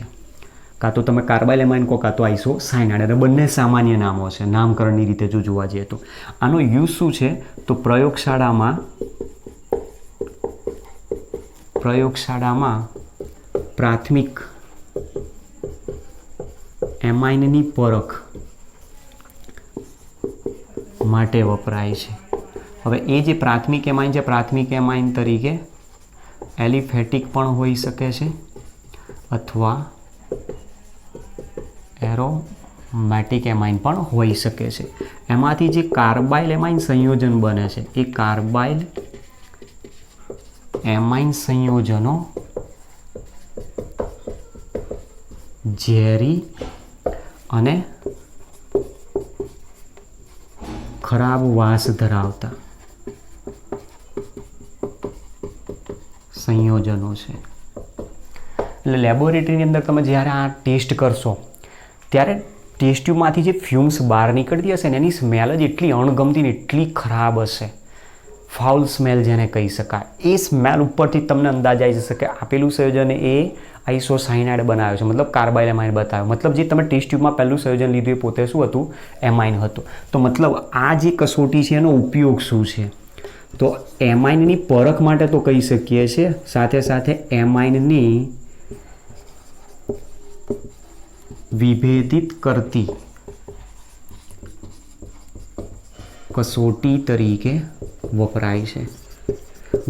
કાં તો તમે કાર્બાઇલ એમાઇન કહો કાં તો આઇસોસાયનાઇડ, અને બંને સામાન્ય નામો છે નામકરણની રીતે જો જોવા જઈએ તો. આનો યુઝ શું છે? તો પ્રયોગશાળામાં પ્રાથમિક એમાઇનની પરખ માટે વપરાય છે. હવે એ જે પ્રાથમિક એમાઇન છે, પ્રાથમિક એમાઇન તરીકે એલિફેટિક પણ હોઈ શકે છે અથવા એરોમેટિક એમાઇન પણ હોઈ શકે છે. એમાંથી જે કાર્બાઇલ એમાઇન સંયોજન બને છે એ કાર્બાઇલ એમાઇન સંયોજનો ઝેરી અને ખરાબ વાસ ધરાવતા સંયોજનો છે. એટલે લેબોરેટરીની અંદર તમે જ્યારે આ ટેસ્ટ કરશો ત્યારે ટેસ્ટ ટ્યુબમાંથી જે ફ્યુમ્સ બહાર નીકળતી હશે ને એની સ્મેલ જ એટલી અણગમતી ને એટલી ખરાબ હશે, ફાઉલ સ્મેલ જેને કહી શકાય. એ સ્મેલ ઉપરથી તમને અંદાજ આવી જશે કે આપેલું સંયોજન એ આઇસોસાયનાઇડ બનાવ્યો છે, મતલબ કાર્બાઇલ એમાઇન બતાવ્યો. મતલબ જે તમે ટેસ્ટ ટ્યુબમાં પહેલું સંયોજન લીધું એ પોતે શું હતું? એમાઇન હતું. તો મતલબ આ જે કસોટી છે એનો ઉપયોગ શું છે? તો એમાઇનની પરખ માટે તો કહી શકીએ છીએ, સાથે સાથે એમાઇનની વિભેદિત કરતી કસોટી તરીકે વપરાય છે.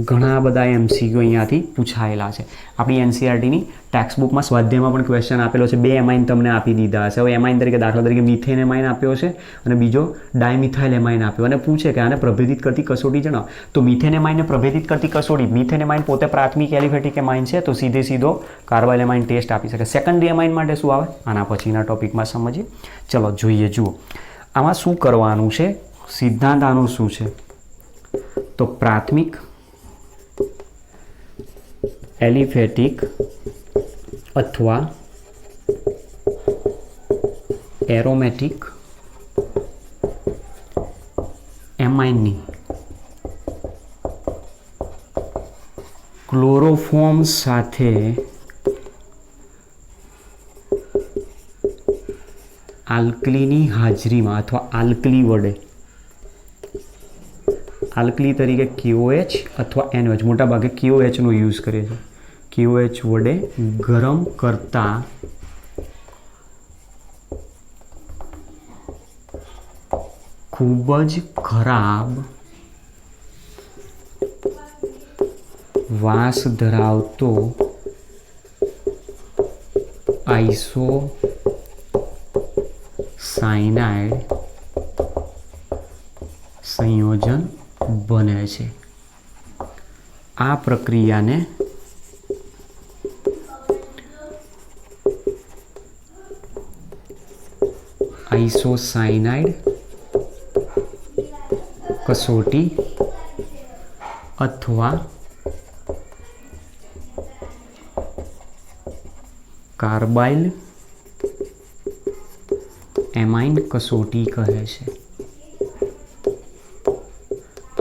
ઘણા બધા એમસીક્યુ અહીંયાથી પૂછાયેલા છે. આપણી એનસીઆરટીની ટેક્સ્ટ બુકમાં સ્વાધ્યાયમાં પણ ક્વેશ્ચન આપેલો છે. 2 એમાઇન તમને આપી દીધા હશે. હવે એમાઇન તરીકે દાખલા તરીકે મિથેન એમાઇન આપ્યો છે અને બીજો ડાયમિથાઇલ એમાઇન આપ્યો, અને પૂછે કે આને પ્રભેદિત કરતી કસોટી જણાવો. તો મિથેન એમાઇનને પ્રભેદિત કરતી કસોટી, મિથેન એમાઇન પોતે પ્રાથમિક એલિફેટિક એમાઇન છે, તો સીધો કાર્બાઇલ એમાઇન ટેસ્ટ આપી શકે. સેકન્ડરી એમાઇન માટે શું આવે આના પછીના ટોપિકમાં સમજીએ. ચલો જોઈએ. જુઓ આમાં શું કરવાનું છે, સિદ્ધાંત આનો શું છે? તો પ્રાથમિક એલિફેટિક અથવા એરોમેટિક એમાઇનની ક્લોરોફોર્મ સાથે આલ્કલીની હાજરીમાં અથવા આલ્કલી વડે, આલ્કલી તરીકે KOH અથવા NOH, મોટાભાગે KOH નો યુઝ કરે છે, KOH વડે ગરમ કરતા ખૂબ જ ખરાબ વાસ ધરાવતો આઇસોસાયનાઇડ સંયોજન બને છે. આ પ્રક્રિયાને આઇસોસાયનાઇડ કસોટી અથવા કાર્બાઇલ એમાઇન કસોટી કહે છે.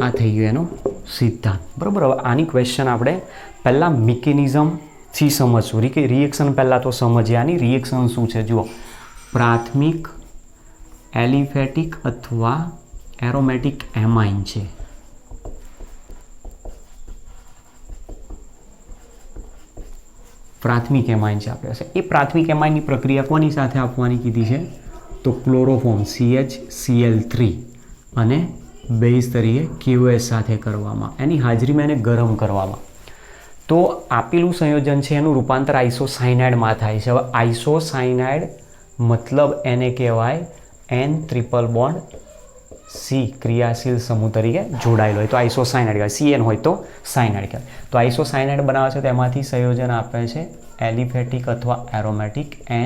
આ થઈ ગયો એનો સિદ્ધાંત. બરાબર. હવે આની ક્વેશ્ચન આપણે પહેલાં મિકેનિઝમથી સમજશું. રિએક્શન પહેલાં તો સમજીએ આની રિએક્શન શું છે. જુઓ, પ્રાથમિક એલિફેટિક અથવા એરોમેટિક એમાઇન છે. પ્રાથમિક એમાઇન છે આપણે હશે. એ પ્રાથમિક એમાઇનની પ્રક્રિયા કોની સાથે આપવાની કીધી છે? તો ક્લોરોફોર્મ CHCl3 અને બેઝ તરીકે KOH સાથે કરવામાં, એની હાજરીમાં એને ગરમ કરવામાં. તો આપેલું સંયોજન છે એનું રૂપાંતર આઇસોસાયનાઇડમાં થાય છે. હવે આઇસોસાયનાઇડ મતલબ એને કહેવાય N ટ્રિપલ બોન્ડ C ક્રિયાશીલ સમૂહ તરીકે જોડાયેલો હોય તો આઇસોસાયનાઇડ કહેવાય. CN હોય તો સાયનાઇડ કહેવાય. તો આઇસોસાયનાઇડ બનાવે છે તો એમાંથી સંયોજન આપે છે એલિફેટિક અથવા aromatic N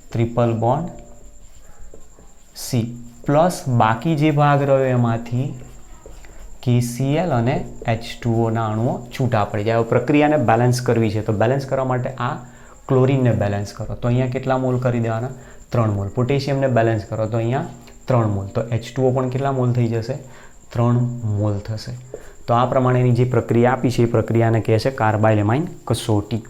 triple bond C plus બાકી જે ભાગ રહ્યો એમાંથી KCl અને H2O અણુઓ છૂટા પડી જાય. પ્રક્રિયાને બેલેન્સ કરવી છે તો બેલેન્સ કરવા માટે આ ક્લોરીનને બેલેન્સ કરો તો અહીંયા કેટલા મોલ કરી દેવાના? 3 મોલ. પોટેશિયમને બેલેન્સ કરો તો અહીંયા 3 મોલ. તો H2O પણ કેટલા મોલ થઈ જશે? 3 મોલ થશે. તો આ પ્રમાણેની જે પ્રક્રિયા આપી છે એ પ્રક્રિયાને કહે છે કાર્બાઇલેમાઇન કસોટી.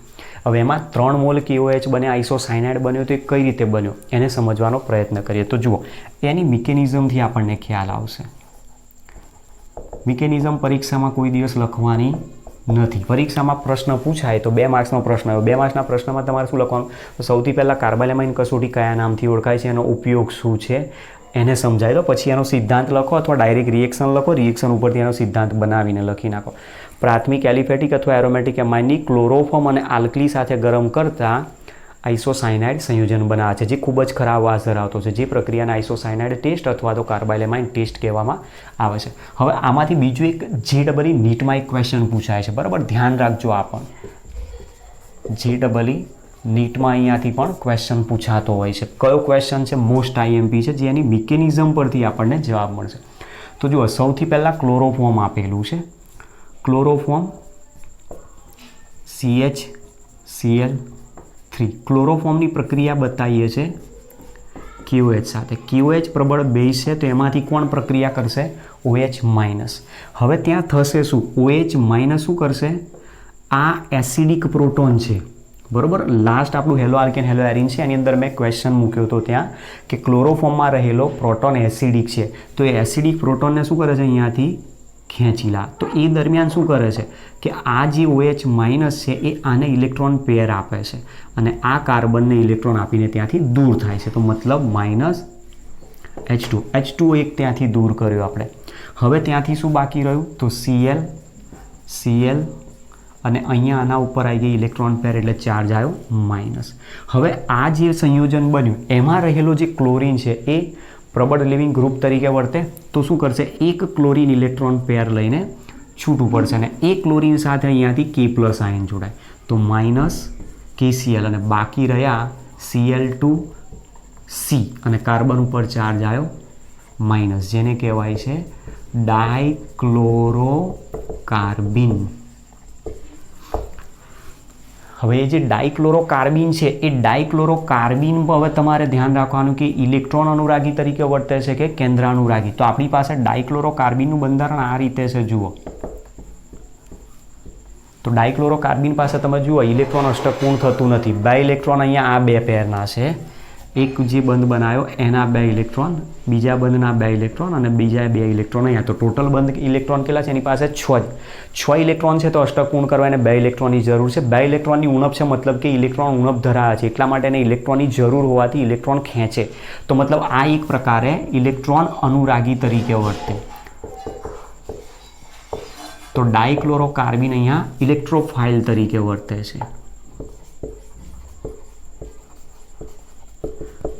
હવે એમાં 3 મોલ KOH બને આઇસોસાયનાઇડ બન્યો તો એ કઈ રીતે બન્યો એને સમજવાનો પ્રયત્ન કરીએ. તો જુઓ એની મિકેનિઝમથી આપણને ખ્યાલ આવશે. મિકેનિઝમ પરીક્ષામાં કોઈ દિવસ લખવાની નથી. પરીક્ષામાં પ્રશ્ન પૂછાય તો 2 માર્ક્સનો પ્રશ્ન આવ્યો. 2 માર્ક્સના પ્રશ્નમાં તમારે શું લખવાનું? તો સૌથી પહેલાં કાર્બાઇલેમાઇન કસોટી કયા નામથી ઓળખાય છે, એનો ઉપયોગ શું છે એને સમજાવી દો. પછી એનો સિદ્ધાંત લખો અથવા ડાયરેક્ટ રિએક્શન લખો. રિએક્શન ઉપરથી એનો સિદ્ધાંત બનાવીને લખી નાખો. પ્રાથમિક એલિફેટિક અથવા એરોમેટિક એમાઇનની ક્લોરોફોર્મ અને આલ્કલી સાથે ગરમ કરતા આઇસોસાયનાઇડ સંયોજન બનાવે છે જે ખૂબ જ ખરાબ વાસ ધરાવતો છે. જે પ્રક્રિયાને આઇસોસાયનાઇડ ટેસ્ટ અથવા તો કાર્બાઇલેમાઇન ટેસ્ટ કહેવામાં આવે છે. હવે આમાંથી બીજું એક JEE નીટમાં એક ક્વેશ્ચન પૂછાય છે. બરાબર, ધ્યાન રાખજો. આ પણ JEE નીટમાં અહીંયાથી પણ ક્વેશ્ચન પૂછાતો હોય છે. કયો ક્વેશ્ચન છે? મોસ્ટ IMP છે, જેની મિકેનિઝમ પરથી આપણને જવાબ મળશે. તો જુઓ સૌથી પહેલાં ક્લોરોફોર્મ આપેલું છે. Chloroform CHCl3. ક્લોરોફોર્મની પ્રક્રિયા બતાવીએ છે KOH સાથે. KOH પ્રબળ બેઝ છે તો એમાંથી કોણ પ્રક્રિયા કરશે? OH minus. હવે ત્યાં થશે શું? OH માઇનસ શું કરશે? આ એસિડિક પ્રોટોન છે. બરાબર, લાસ્ટ આપણું હેલો આલ્કેન હેલો એરિન છે એની અંદર મેં ક્વેશ્ચન મૂક્યો હતો ત્યાં કે ક્લોરોફોર્મમાં રહેલો પ્રોટોન એસિડિક છે તો એ એસિડિક પ્રોટોનને શું કરે છે? અહીંયાથી ખેંચી લા. તો એ દરમિયાન શું કરે છે કે આ જે OH માઇનસ છે એ આને ઇલેક્ટ્રોન પેર આપે છે અને આ કાર્બનને ઇલેક્ટ્રોન આપીને ત્યાંથી દૂર થાય છે. તો મતલબ માઇનસ H2O એક ત્યાંથી દૂર કર્યો આપણે. હવે ત્યાંથી શું બાકી રહ્યું? તો Cl અને અહીંયા આના ઉપર આવી ગઈ ઇલેક્ટ્રોન પેર એટલે ચાર્જ આવ્યો માઇનસ. હવે આ જે સંયોજન બન્યું એમાં રહેલો જે ક્લોરીન છે એ પ્રબળ લિવિંગ ગ્રુપ તરીકે વર્તે તો શું કરશે? એક ક્લોરીન ઇલેક્ટ્રોન પેર લઈને છૂટું પડશે અને એ ક્લોરીન સાથે અહીંયાથી K+ આયન જોડાય તો માઇનસ KCl અને બાકી રહ્યા Cl2C અને કાર્બન ઉપર ચાર્જ આવ્યો માઇનસ, જેને કહેવાય છે ડાયક્લોરોકાર્બિન. હવે એ જે ડાયક્લોરોકાર્બિન છે એ ડાયક્લોરોકાર્બિન હવે તમારે ધ્યાન રાખવાનું કે ઇલેક્ટ્રોન અનુરાગી તરીકે વર્તે છે કે કેન્દ્રાનુરાગી. તો આપણી પાસે ડાયક્લોરોકાર્બિનનું બંધારણ આ રીતે છે, જુઓ. તો ડાયક્લોરોકાર્બિન પાસે તમે જુઓ ઇલેક્ટ્રોન અષ્ટકોણ થતું નથી. 2 ઇલેક્ટ્રોન અહીંયા આ 2 પેરના છે. એક જે બંધ બનાવ્યો એના 2 ઇલેક્ટ્રોન, બીજા બંધના 2 ઇલેક્ટ્રોન અને બીજા 2 ઇલેક્ટ્રોન અહીંયા. તો ટોટલ બંધ ઇલેક્ટ્રોન કેટલા છે? એની પાસે 6 ઇલેક્ટ્રોન છે તો અષ્ટકોણ કરવા એને 2 ઇલેક્ટ્રોનની જરૂર છે. 2 ઇલેક્ટ્રોનની ઉણપ છે મતલબ કે ઇલેક્ટ્રોન ઉણપ ધરાવે છે એટલા માટે એને ઇલેક્ટ્રોનની જરૂર હોવાથી ઇલેક્ટ્રોન ખેંચે. તો મતલબ આ એક પ્રકારે ઇલેક્ટ્રોન અનુરાગી તરીકે વર્તે. તો ડાયક્લોરોકાર્બિન અહીંયા ઇલેક્ટ્રોફાઇલ તરીકે વર્તે છે.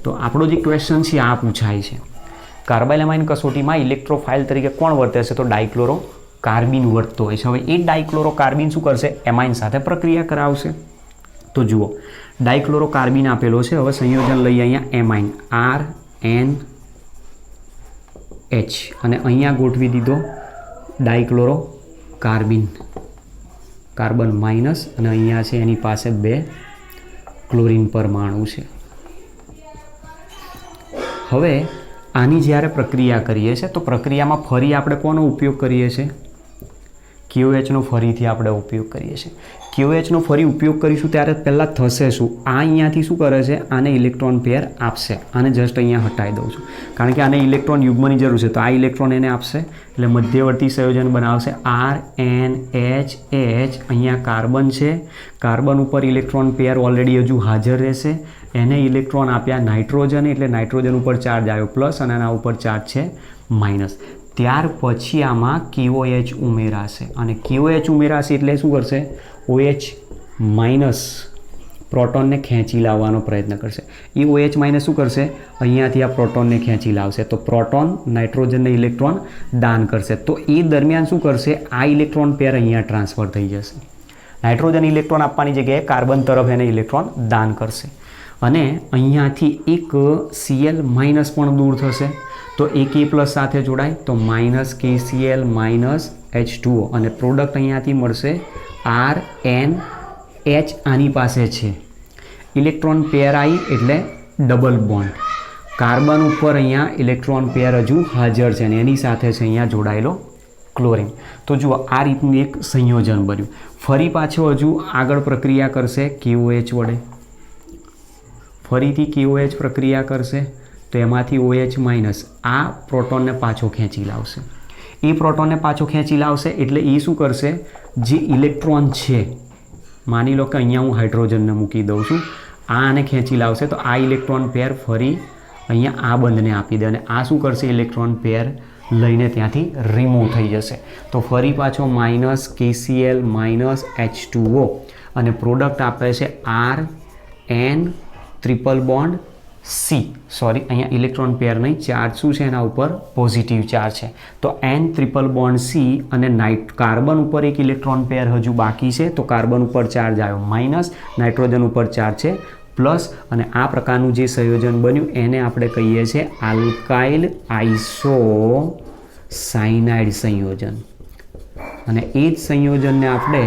તો આપણો જે ક્વેશ્ચન છે આ પૂછાય છે કાર્બાઇલેમાઇન કસોટીમાં ઇલેક્ટ્રોફાઇલ તરીકે કોણ વર્તે છે? તો ડાયક્લોરોકાર્બિન વર્તતો હોય છે. હવે એ ડાયક્લોરોકાર્બિન શું કરશે? એમાઇન સાથે પ્રક્રિયા કરાવશે. તો જુઓ ડાયક્લોરોકાર્બિન આપેલો છે. હવે સંયોજન લઈએ અહીંયા એમાઇન RNH અને અહીંયા ગોઠવી દીધો ડાયક્લોરોકાર્બિન, કાર્બન માઇનસ અને અહીંયા છે એની પાસે 2 ક્લોરીન પરમાણુ છે. હવે આની જ્યારે પ્રક્રિયા કરીએ છીએ તો પ્રક્રિયામાં ફરી આપણે કોનો ઉપયોગ કરીએ છીએ? KOHનો ફરીથી આપણે ઉપયોગ કરીએ છીએ. KOHનો ફરી ઉપયોગ કરીશું ત્યારે પહેલાં થશે શું? આ અહીંયાથી શું કરે છે? આને ઇલેક્ટ્રોન પેર આપશે. આને જસ્ટ અહીંયા હટાવી દઉં છું કારણ કે આને ઇલેક્ટ્રોન યુગ્મની જરૂર છે. તો આ ઇલેક્ટ્રોન એને આપશે એટલે મધ્યવર્તી સંયોજન બનાવશે RNHH. અહીંયા કાર્બન છે, કાર્બન ઉપર ઇલેક્ટ્રોન પેર ઓલરેડી હજુ હાજર રહેશે. એને ઇલેક્ટ્રોન આપ્યા નાઇટ્રોજન એટલે નાઇટ્રોજન ઉપર ચાર્જ આવ્યો પ્લસ અને આના ઉપર ચાર્જ છે માઇનસ. ત્યાર પછી આમાં KOH ઉમેરાશે અને KOH ઉમેરાશે એટલે શું કરશે? OH માઇનસ પ્રોટોનને ખેંચી લાવવાનો પ્રયત્ન કરશે. એ OH માઇનસ શું કરશે? અહીંયાથી આ પ્રોટોનને ખેંચી લાવશે. તો પ્રોટોન નાઇટ્રોજનને ઇલેક્ટ્રોન દાન કરશે. તો એ દરમિયાન શું કરશે? આ ઇલેક્ટ્રોન પેર અહીંયા ટ્રાન્સફર થઈ જશે. નાઇટ્રોજન ઇલેક્ટ્રોન આપવાની જગ્યાએ કાર્બન તરફ એને ઇલેક્ટ્રોન દાન કરશે. અને અહીંયાથી એક Cl માઇનસ પણ દૂર થશે. તો એક A પ્લસ સાથે જોડાય તો માઇનસ KCl માઇનસ H2O અને પ્રોડક્ટ અહીંયાથી મળશે RNH. આની પાસે છે ઇલેક્ટ્રોન પેર આવી એટલે ડબલ બોન્ડ. કાર્બન ઉપર અહીંયા ઇલેક્ટ્રોન પેર હજુ હાજર છે અને એની સાથે છે અહીંયા જોડાયેલો ક્લોરીન. તો જુઓ આ રીતનું એક સંયોજન બન્યું. ફરી પાછો હજુ આગળ પ્રક્રિયા કરશે KOH વડે. ફરીથી KOH પ્રક્રિયા કરશે તો એમાંથી OH માઇનસ આ પ્રોટોનને પાછો ખેંચી લાવશે. એ પ્રોટોનને પાછો ખેંચી લાવશે એટલે એ શું કરશે? જે ઇલેક્ટ્રોન છે, માની લો કે અહીંયા હું હાઇડ્રોજનને મૂકી દઉં છું, આને ખેંચી લાવશે તો આ ઇલેક્ટ્રોન પેર ફરી અહીંયા આ બંધને આપી દે અને આ શું કરશે? ઇલેક્ટ્રોન પેર લઈને ત્યાંથી રિમૂવ થઈ જશે. તો ફરી પાછો માઇનસ KCl માઇનસ H2O અને પ્રોડક્ટ આપે છે RN triple bond C. Sorry, અહીંયા ઇલેક્ટ્રોન પેર નહીં, ચાર્જ શું છે એના ઉપર? પોઝિટિવ ચાર્જ છે. તો N ટ્રિપલ બોન્ડ C અને કાર્બન ઉપર એક ઇલેક્ટ્રોન પેર હજુ બાકી છે. તો કાર્બન ઉપર ચાર્જ આવ્યો માઇનસ, નાઇટ્રોજન ઉપર ચાર્જ છે પ્લસ. અને આ પ્રકારનું જે સંયોજન બન્યું એને આપણે કહીએ છીએ આલ્કાઇલ આઇસો સાયનાઇડ સંયોજન. અને એ જ સંયોજનને આપણે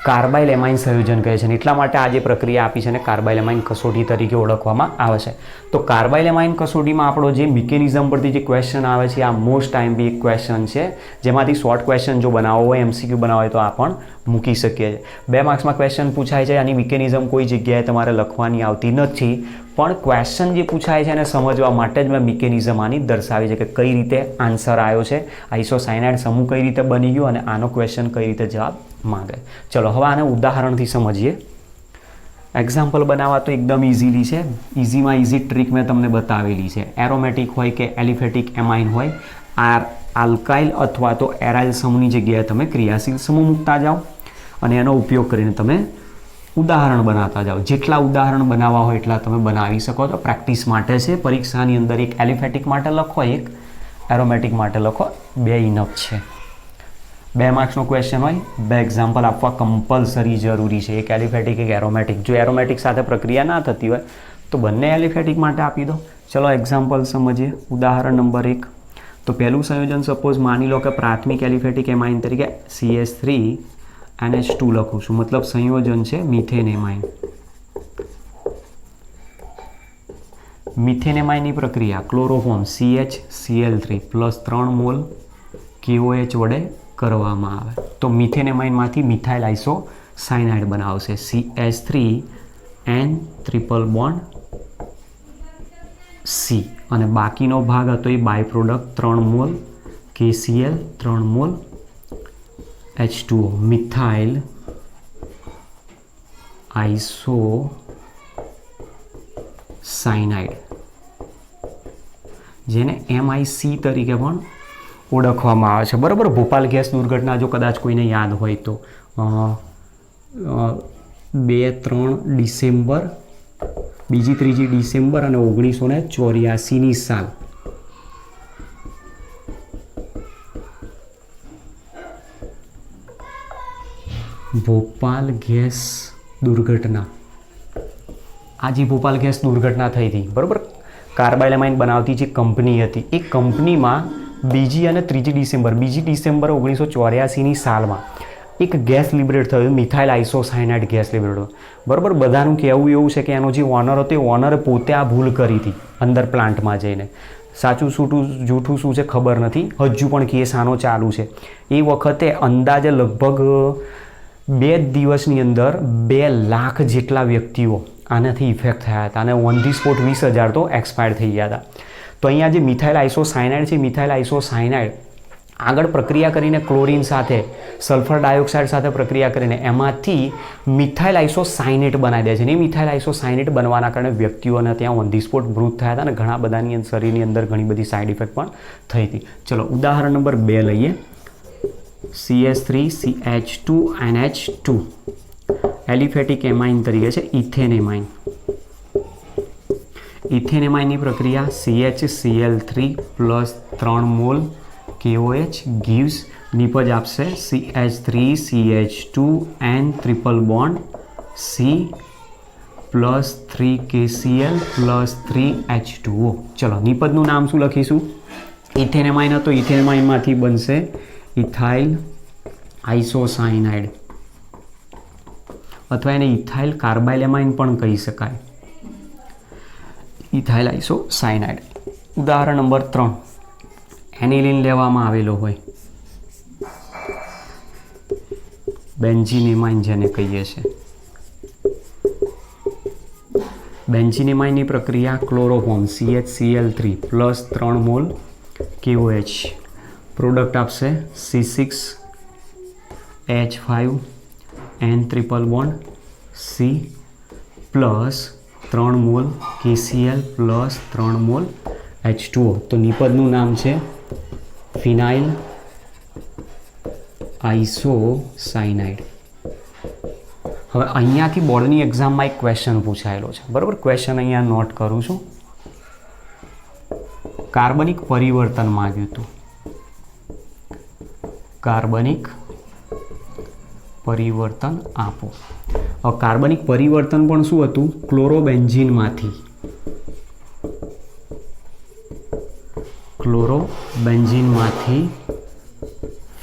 કાર્બાઇલ એમાઇન સંયોજન કહે છે. એટલા માટે આ જે પ્રક્રિયા આપી છે એને કાર્બાઇલ એમાઇન કસોટી તરીકે ઓળખવામાં આવે છે. તો કાર્બાઇલ એમાઇન કસોટીમાં આપણો જે મિકેનિઝમ પરથી જે ક્વેશ્ચન આવે છે આ મોસ્ટ ટાઈમ બી એક ક્વેશ્ચન છે, જેમાંથી શોર્ટ ક્વેશ્ચન જો બનાવવો હોય, MCQ બનાવવો હોય તો આ પણ મૂકી શકીએ છીએ. 2 માર્ક્સમાં ક્વેશ્ચન પૂછાય છે. આની મિકેનિઝમ કોઈ જગ્યાએ તમારે લખવાની આવતી નથી, પણ ક્વેશ્ચન જે પૂછાય છે એને સમજવા માટે જ મેં મિકેનિઝમ આની દર્શાવી છે કે કઈ રીતે આન્સર આવ્યો છે, આઇસોસાયનાઇડ સમૂહ કઈ રીતે બની ગયો અને આનો ક્વેશ્ચન કઈ રીતે જવાબ માંગે. ચલો હવે આને ઉદાહરણથી સમજીએ. એક્ઝામ્પલ બનાવવા તો એકદમ ઇઝીલી છે. ઇઝીમાં ઇઝી ટ્રીક મેં તમને બતાવેલી છે. એરોમેટિક હોય કે એલિફેટિક એમાઇન હોય, આલ્કાઇલ અથવા તો એરાઇલ સમૂહની જગ્યાએ તમે ક્રિયાશીલ સમૂહ મૂકતા જાઓ અને એનો ઉપયોગ કરીને તમે ઉદાહરણ બનાવતા જાઓ. જેટલા ઉદાહરણ બનાવવા હોય એટલા તમે બનાવી શકો છો. પ્રેક્ટિસ માટે છે. પરીક્ષાની અંદર એક એલિફેટિક માટે લખો, એક એરોમેટિક માટે લખો, 2 ઇનફ છે. 2 માર્ક્સનો ક્વેશ્ચન હોય, 2 એક્ઝામ્પલ આપવા કમ્પલસરી જરૂરી છે. એક એલિફેટિક, એક એરોમેટિક. જો એરોમેટિક સાથે પ્રક્રિયા ના થતી હોય તો બંને એલિફેટિક માટે આપી દો. ચલો એક્ઝામ્પલ સમજીએ. ઉદાહરણ નંબર 1. તો પહેલું સંયોજન સપોઝ માની લો કે પ્રાથમિક એલિફેટિક એમાઇન તરીકે CH3NH2 લખું છું. મતલબ સંયોજન છે મિથેન એમાઇન. મિથેન એમાઇનની પ્રક્રિયા chloroform CHCl3 plus 3 mall KOH વડે કરવામાં આવે તો મિથેન એમાઇનમાંથી મિથાઇલ આઇસો સાયનાઇડ બનાવશે CH3N ટ્રિપલ બોન્ડ C. અને બાકીનો ભાગ હતો એ by product 3 mole KCl 3 mole H2O methyl iso cyanide, જેને MIC તરીકે પણ ઓળખવામાં આવે છે. બરાબર. ભોપાલ ગેસ દુર્ઘટના જો કદાચ કોઈને યાદ હોય તો 2-3 ડિસેમ્બર, 2-3 ડિસેમ્બર અને 1984ની સાલ. ભોપાલ ગેસ દુર્ઘટના. આ જે ભોપાલ ગેસ દુર્ઘટના થઈ હતી, બરાબર, કાર્બાઇલ એમાઇન બનાવતી જે કંપની હતી એ કંપનીમાં 2 અને 3 ડિસેમ્બર 2 ડિસેમ્બર 1984ની સાલમાં એક ગેસ લિબરેટ થયું, મિથાઇલ આઇસોસાયનાઇડ ગેસ લિબરેટ. બરાબર. બધાનું કહેવું એવું છે કે એનો જે ઓનર હતો એ ઓનરે પોતે આ ભૂલ કરી હતી અંદર પ્લાન્ટમાં જઈને. સાચું જૂઠું શું છે ખબર નથી, હજુ પણ કેસ આનો ચાલુ છે. એ વખતે અંદાજે લગભગ 2 દિવસની અંદર 2 લાખ જેટલા વ્યક્તિઓ આનાથી ઇફેક્ટ થયા હતા અને ઓન ધી સ્પોટ 20,000 તો એક્સપાયર થઈ ગયા હતા. તો અહીંયા જે મિથાઇલ આઇસોસાયનાઇડ છે, મિથાઇલ આઇસોસાયનાઇડ આગળ પ્રક્રિયા કરીને ક્લોરીન સાથે, સલ્ફર ડાયોક્સાઇડ સાથે પ્રક્રિયા કરીને એમાંથી મિથાઇલ આઇસોસાયનેટ બનાવી દે છે. અને એ મિથાઇલ આઇસોસાયનેટ બનવાના કારણે વ્યક્તિઓને ત્યાં ઓન ધી સ્પોટ મૃત થયા હતા અને ઘણા બધાની શરીરની અંદર ઘણી બધી સાઇડ ઇફેક્ટ પણ થઈ હતી. ચલો ઉદાહરણ નંબર 2 લઈએ. CH3CH2NH2 એલિફેટિક એમાઇન તરીકે છે ઇથેન એમાઇન. ઇથેન એમાઇનની પ્રક્રિયા CHCl3 plus 3 mall KOH gives નિપજ આપશે CH3CH2N triple bond C plus 3 KCl plus 3 H2O. ચલો નિપજનું નામ શું લખીશું? ઇથેન એમાઇન હતો, ઇથેન એમાઇનમાંથી બનશે ઇથાઇલ આઇસોસાયનાઇડ અથવા એને ઇથાઇલ કાર્બાઇલ એમાઇન પણ કહી શકાય. Ethyl isocyanide. ઉદાહરણ નંબર 3, એનિલિન લેવામાં આવેલો હોય, બેન્ઝીન એમાઇન જેને કહીએ છીએ. બેન્ઝીન એમાઇનની પ્રક્રિયા chloroform CHCl3 plus 3 mall KOH product આપશે C6H5N triple bond C plus 3 mole KCl plus 3 mole H2O. તો નિપજનું નામ છે ફિનાઇલ આઇસોસાયનાઇડ. હવે અહીંયાથી બોર્ડની એક્ઝામમાં એક ક્વેશ્ચન પૂછાયેલો છે, બરાબર? ક્વેશ્ચન અહીંયા નોટ કરું છું. કાર્બનિક પરિવર્તન માંગ્યું હતું. કાર્બનિક પરિવર્તન આપો. હવે કાર્બનિક પરિવર્તન પણ શું હતું? ક્લોરોબેન્ઝીનમાંથી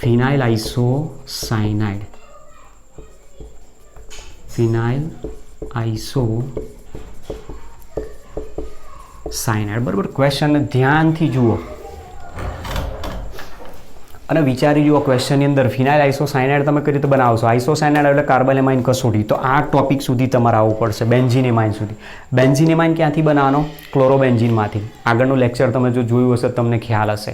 ફિનાઇલ આઇસોસાયનાઇડ. બરાબર? ક્વેશ્ચનને ધ્યાનથી જુઓ અને વિચારી જુઓ. ક્વેશ્ચનની અંદર ફિનાઇલ આઇસોસાયનાઇડ તમે કઈ રીતે બનાવશો? આઇસોસાયનાઇડ એટલે કાર્બન એમાઇન કસોટી. તો આ ટોપિક સુધી તમારે આવવું પડશે, બેન્ઝીન એમાઇન સુધી. બેન્ઝીન એમાઇન ક્યાંથી બનાવવાનો? ક્લોરોબેન્ઝીનમાંથી. આગળનું લેક્ચર તમે જો જોયું હશે તમને ખ્યાલ હશે.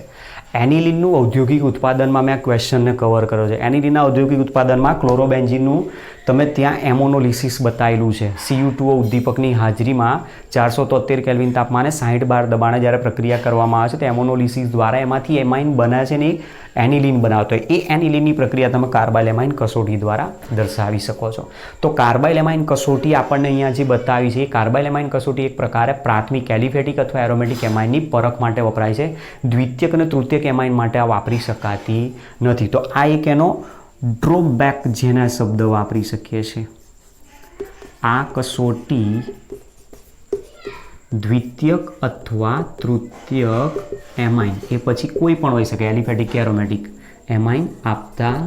એનિલિનનું ઔદ્યોગિક ઉત્પાદનમાં મેં આ ક્વેશ્ચનને કવર કર્યો છે. એનિલિનના ઔદ્યોગિક ઉત્પાદનમાં ક્લોરોબેન્ઝીનનું તમે ત્યાં એમોનોલિસિસ બતાવેલું છે. CU2O ઉદ્દીપકની હાજરીમાં 473 કેલ્વિન તાપમાને 60 બાર દબાણે જ્યારે પ્રક્રિયા કરવામાં આવે છે તો એમોનોલિસિસ દ્વારા એમાંથી એમાઇન બને છે ને એનિલિન બનાવતો હોય. એ એનિલિનની પ્રક્રિયા તમે કાર્બાઇલ એમાઇન કસોટી દ્વારા દર્શાવી શકો છો. તો કાર્બાઇલ એમાઇન કસોટી આપણને અહીંયા જે બતાવી છે એ કાર્બાઇલ એમાઇન કસોટી એક પ્રકારે પ્રાથમિક એલિફેટિક અથવા એરોમેટિક એમાઇનની પરખ માટે વપરાય છે. દ્વિતીયક અને તૃતીયક એમાઇન માટે આ વાપરી શકાતી નથી. તો આ એક એનો ડ્રોબેક જેના શબ્દ વાપરી શકીએ છીએ. આ કસોટી દ્વિતીયક અથવા તૃતીયક એમાઇન એ પછી કોઈ પણ હોઈ શકે, એલિફેટિક કે એરોમેટિક એમાઇન આપતા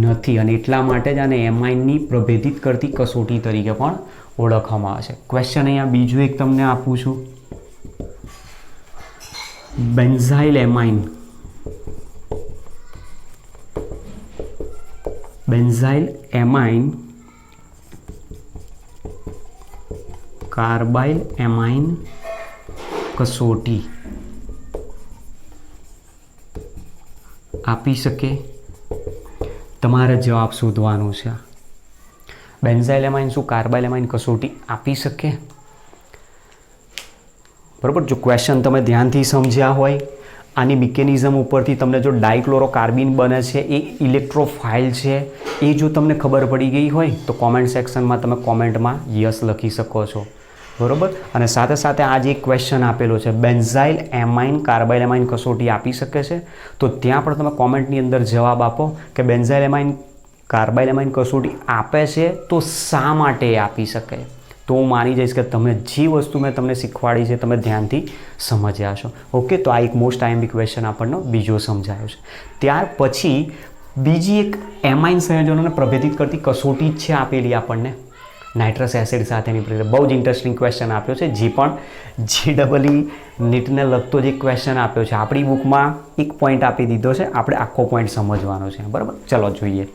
નથી અને એટલા માટે જ આને એમાઇનની પ્રભેદિત કરતી કસોટી તરીકે પણ ઓળખવામાં આવે છે. ક્વેશ્ચન અહીંયા બીજું એક તમને આપું છું. બેન્ઝાઇલ એમાઇન કાર્બાઇલ એમાઇન કસોટી આપી શકે? તમારે જવાબ શોધવાનો છે. બેન્ઝાઇલ એમાઇન શું કાર્બાઇલ એમાઇન કસોટી આપી શકે? બરાબર? જો ક્વેશ્ચન તમે ધ્યાનથી સમજ્યા હોય, આની મિકેનિઝમ ઉપરથી તમને જો ડાયક્લોરોકાર્બિન બને છે એ ઇલેક્ટ્રોફાઇલ છે એ જો તમને ખબર પડી ગઈ હોય તો કોમેન્ટ સેક્શનમાં તમે કોમેન્ટમાં યસ લખી શકો છો. બરાબર? અને સાથે સાથે આ જે ક્વેશ્ચન આપેલો છે બેન્ઝાઇલ એમાઇન કાર્બાઇલ એમાઇન કસોટી આપી શકે છે, તો ત્યાં પણ તમે કોમેન્ટની અંદર જવાબ આપો કે બેન્ઝાઇલ એમાઇન કાર્બાઇલ એમાઇન કસોટી આપે છે તો શા માટે આપી શકે. તો હું માની જઈશ કે તમે જે વસ્તુ મેં તમને શીખવાડી છે તમે ધ્યાનથી સમજ્યા છો. ઓકે, તો આ એક મોસ્ટ આઈએમપી ક્વેશ્ચન આપણને બીજો સમજાયો છે. ત્યાર પછી બીજી એક એમાઇન સંયોજનોને પ્રભેદિત કરતી કસોટી જ છે આપેલી આપણને, નાઇટ્રસ એસિડ સાથેની પ્રક્રિયા. બહુ જ ઇન્ટરેસ્ટિંગ ક્વેશ્ચન આપ્યો છે. જે પણ GEE નીટને લગતો જે ક્વેશ્ચન આપ્યો છે આપણી બુકમાં એક પોઈન્ટ આપી દીધો છે, આપણે આખો પોઈન્ટ સમજવાનો છે. બરાબર? ચલો જોઈએ.